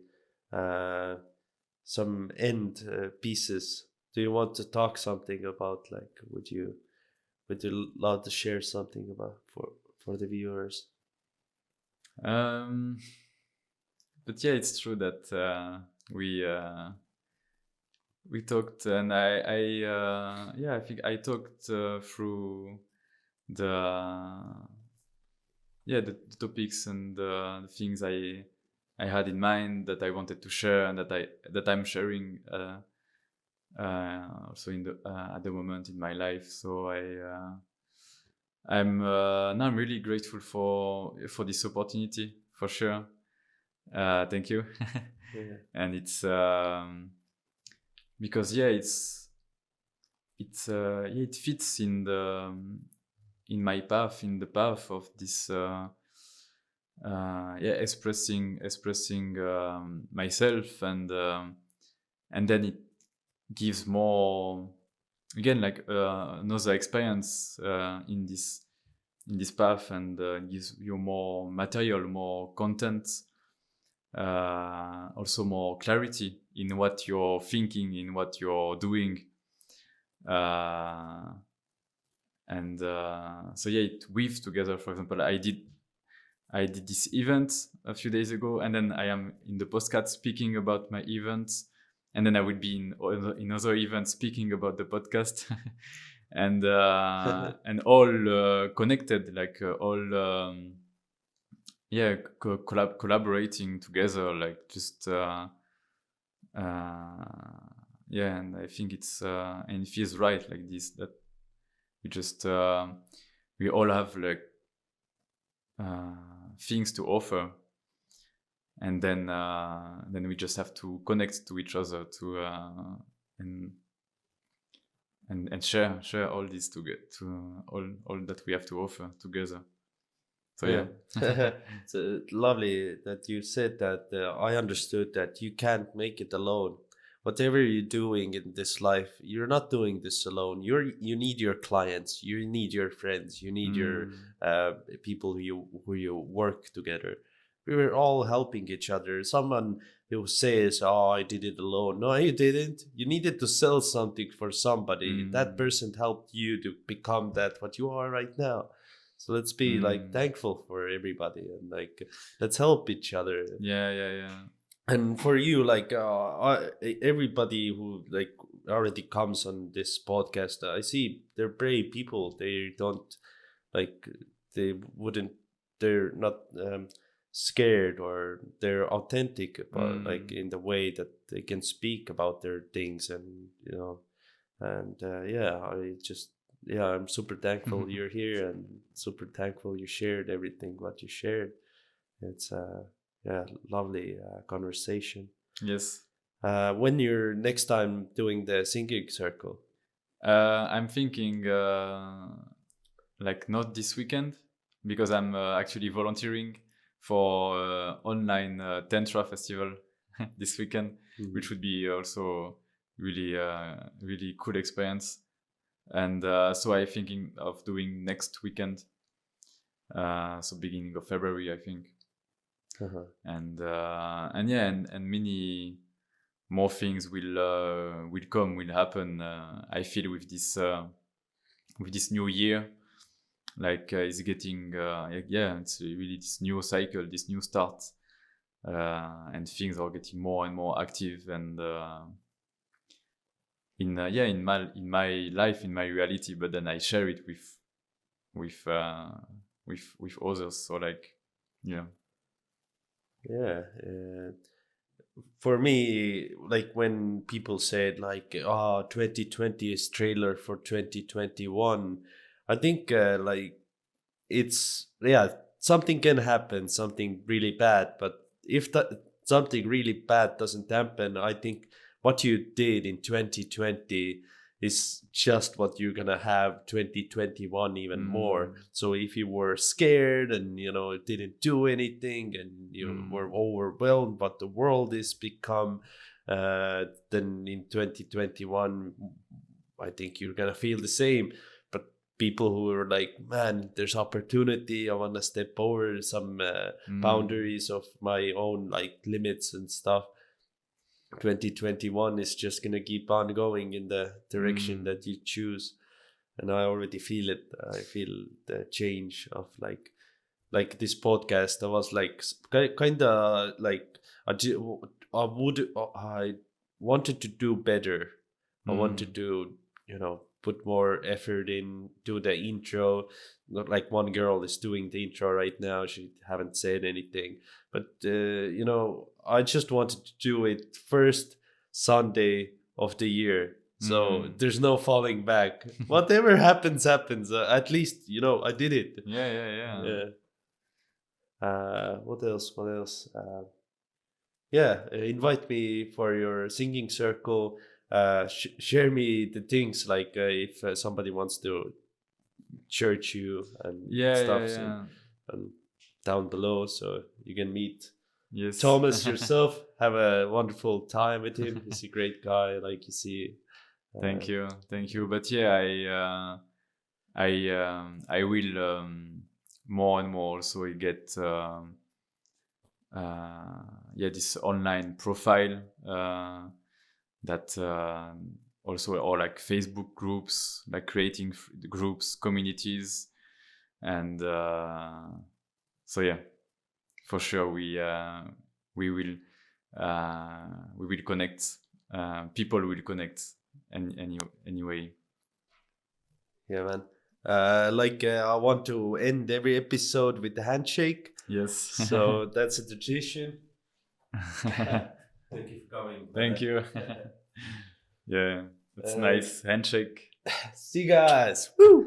[SPEAKER 1] Some end pieces. Do you want to talk something about, like, would you love to share something about for the viewers?
[SPEAKER 2] But yeah, it's true that we talked, and I think I talked through the the topics and the things I had in mind that I wanted to share, and that I'm sharing also in the at the moment in my life. So I'm now I'm really grateful for this opportunity, for sure. Thank you.
[SPEAKER 1] Yeah.
[SPEAKER 2] And it's because it fits in my path, in the path of this expressing myself, and then it gives more, again, like another experience in this path, and gives you more material, more content, also more clarity in what you're thinking, in what you're doing, and so yeah, it weaves together. For example, I did this event a few days ago, and then I am in the podcast speaking about my events, and then I will be in other events speaking about the podcast, and all connected, like all collaborating together, like just and I think it's and it feels right like this, that we just we all have like things to offer, and then we just have to connect to each other to and share all this to get to all that we have to offer together. So yeah.
[SPEAKER 1] It's lovely that you said that. I understood that you can't make it alone. whatever you're doing in this life, you're not doing this alone. You need your clients, you need your friends, you need your people who you work together. We were all helping each other. Someone who says, "Oh, I did it alone." No, you didn't. You needed to sell something for somebody. That person helped you to become that what you are right now. So let's be like thankful for everybody, and like let's help each other.
[SPEAKER 2] Yeah.
[SPEAKER 1] And for you, like everybody who like already comes on this podcast, I see they're brave people. They don't like they wouldn't. They're not scared, or they're authentic about like in the way that they can speak about their things, and and I'm super thankful you're here, and super thankful you shared everything what you shared. It's lovely conversation.
[SPEAKER 2] Yes.
[SPEAKER 1] When you're next time doing the singing circle?
[SPEAKER 2] I'm thinking like not this weekend, because I'm actually volunteering for online Tantra festival this weekend, which would be also really cool experience. And so I'm thinking of doing next weekend, so beginning of February, I think. And many more things will happen. I feel with this new year, like it's getting it's really this new cycle, this new start, and things are getting more and more active, and in my life, in my reality, but then I share it with others. So like
[SPEAKER 1] for me, like when people said like 2020 is trailer for 2021, I think like it's something can happen, something really bad, but if that something really bad doesn't happen, I think what you did in 2020 is just what you're gonna have 2021 even more. So if you were scared and didn't do anything, and you were overwhelmed, but the world is become then in 2021 I think you're gonna feel the same. But people who are like, man, there's opportunity, I want to step over some boundaries of my own like limits and stuff, 2021 is just gonna keep on going in the direction that you choose. And I already feel it. I feel the change of like this podcast. I was like kind of like I wanted to do better. I wanted to put more effort in, do the intro. Not like one girl is doing the intro right now, she haven't said anything, but I just wanted to do it first Sunday of the year, so there's no falling back. Whatever happens, at least I did it.
[SPEAKER 2] Yeah.
[SPEAKER 1] What else invite me for your singing circle. Share me the things, like if somebody wants to church you and stuff. And down below, so you can meet Thomas yourself. Have a wonderful time with him. He's a great guy, like you see.
[SPEAKER 2] Thank you. But I will more and more also get this online profile that also, or like Facebook groups, like creating groups, communities, and so for sure we will connect. People will connect anyway.
[SPEAKER 1] Yeah, man. I want to end every episode with the handshake.
[SPEAKER 2] Yes.
[SPEAKER 1] So that's a tradition. Thank you for coming.
[SPEAKER 2] Thank you. Yeah, that's nice handshake.
[SPEAKER 1] See you guys. Woo!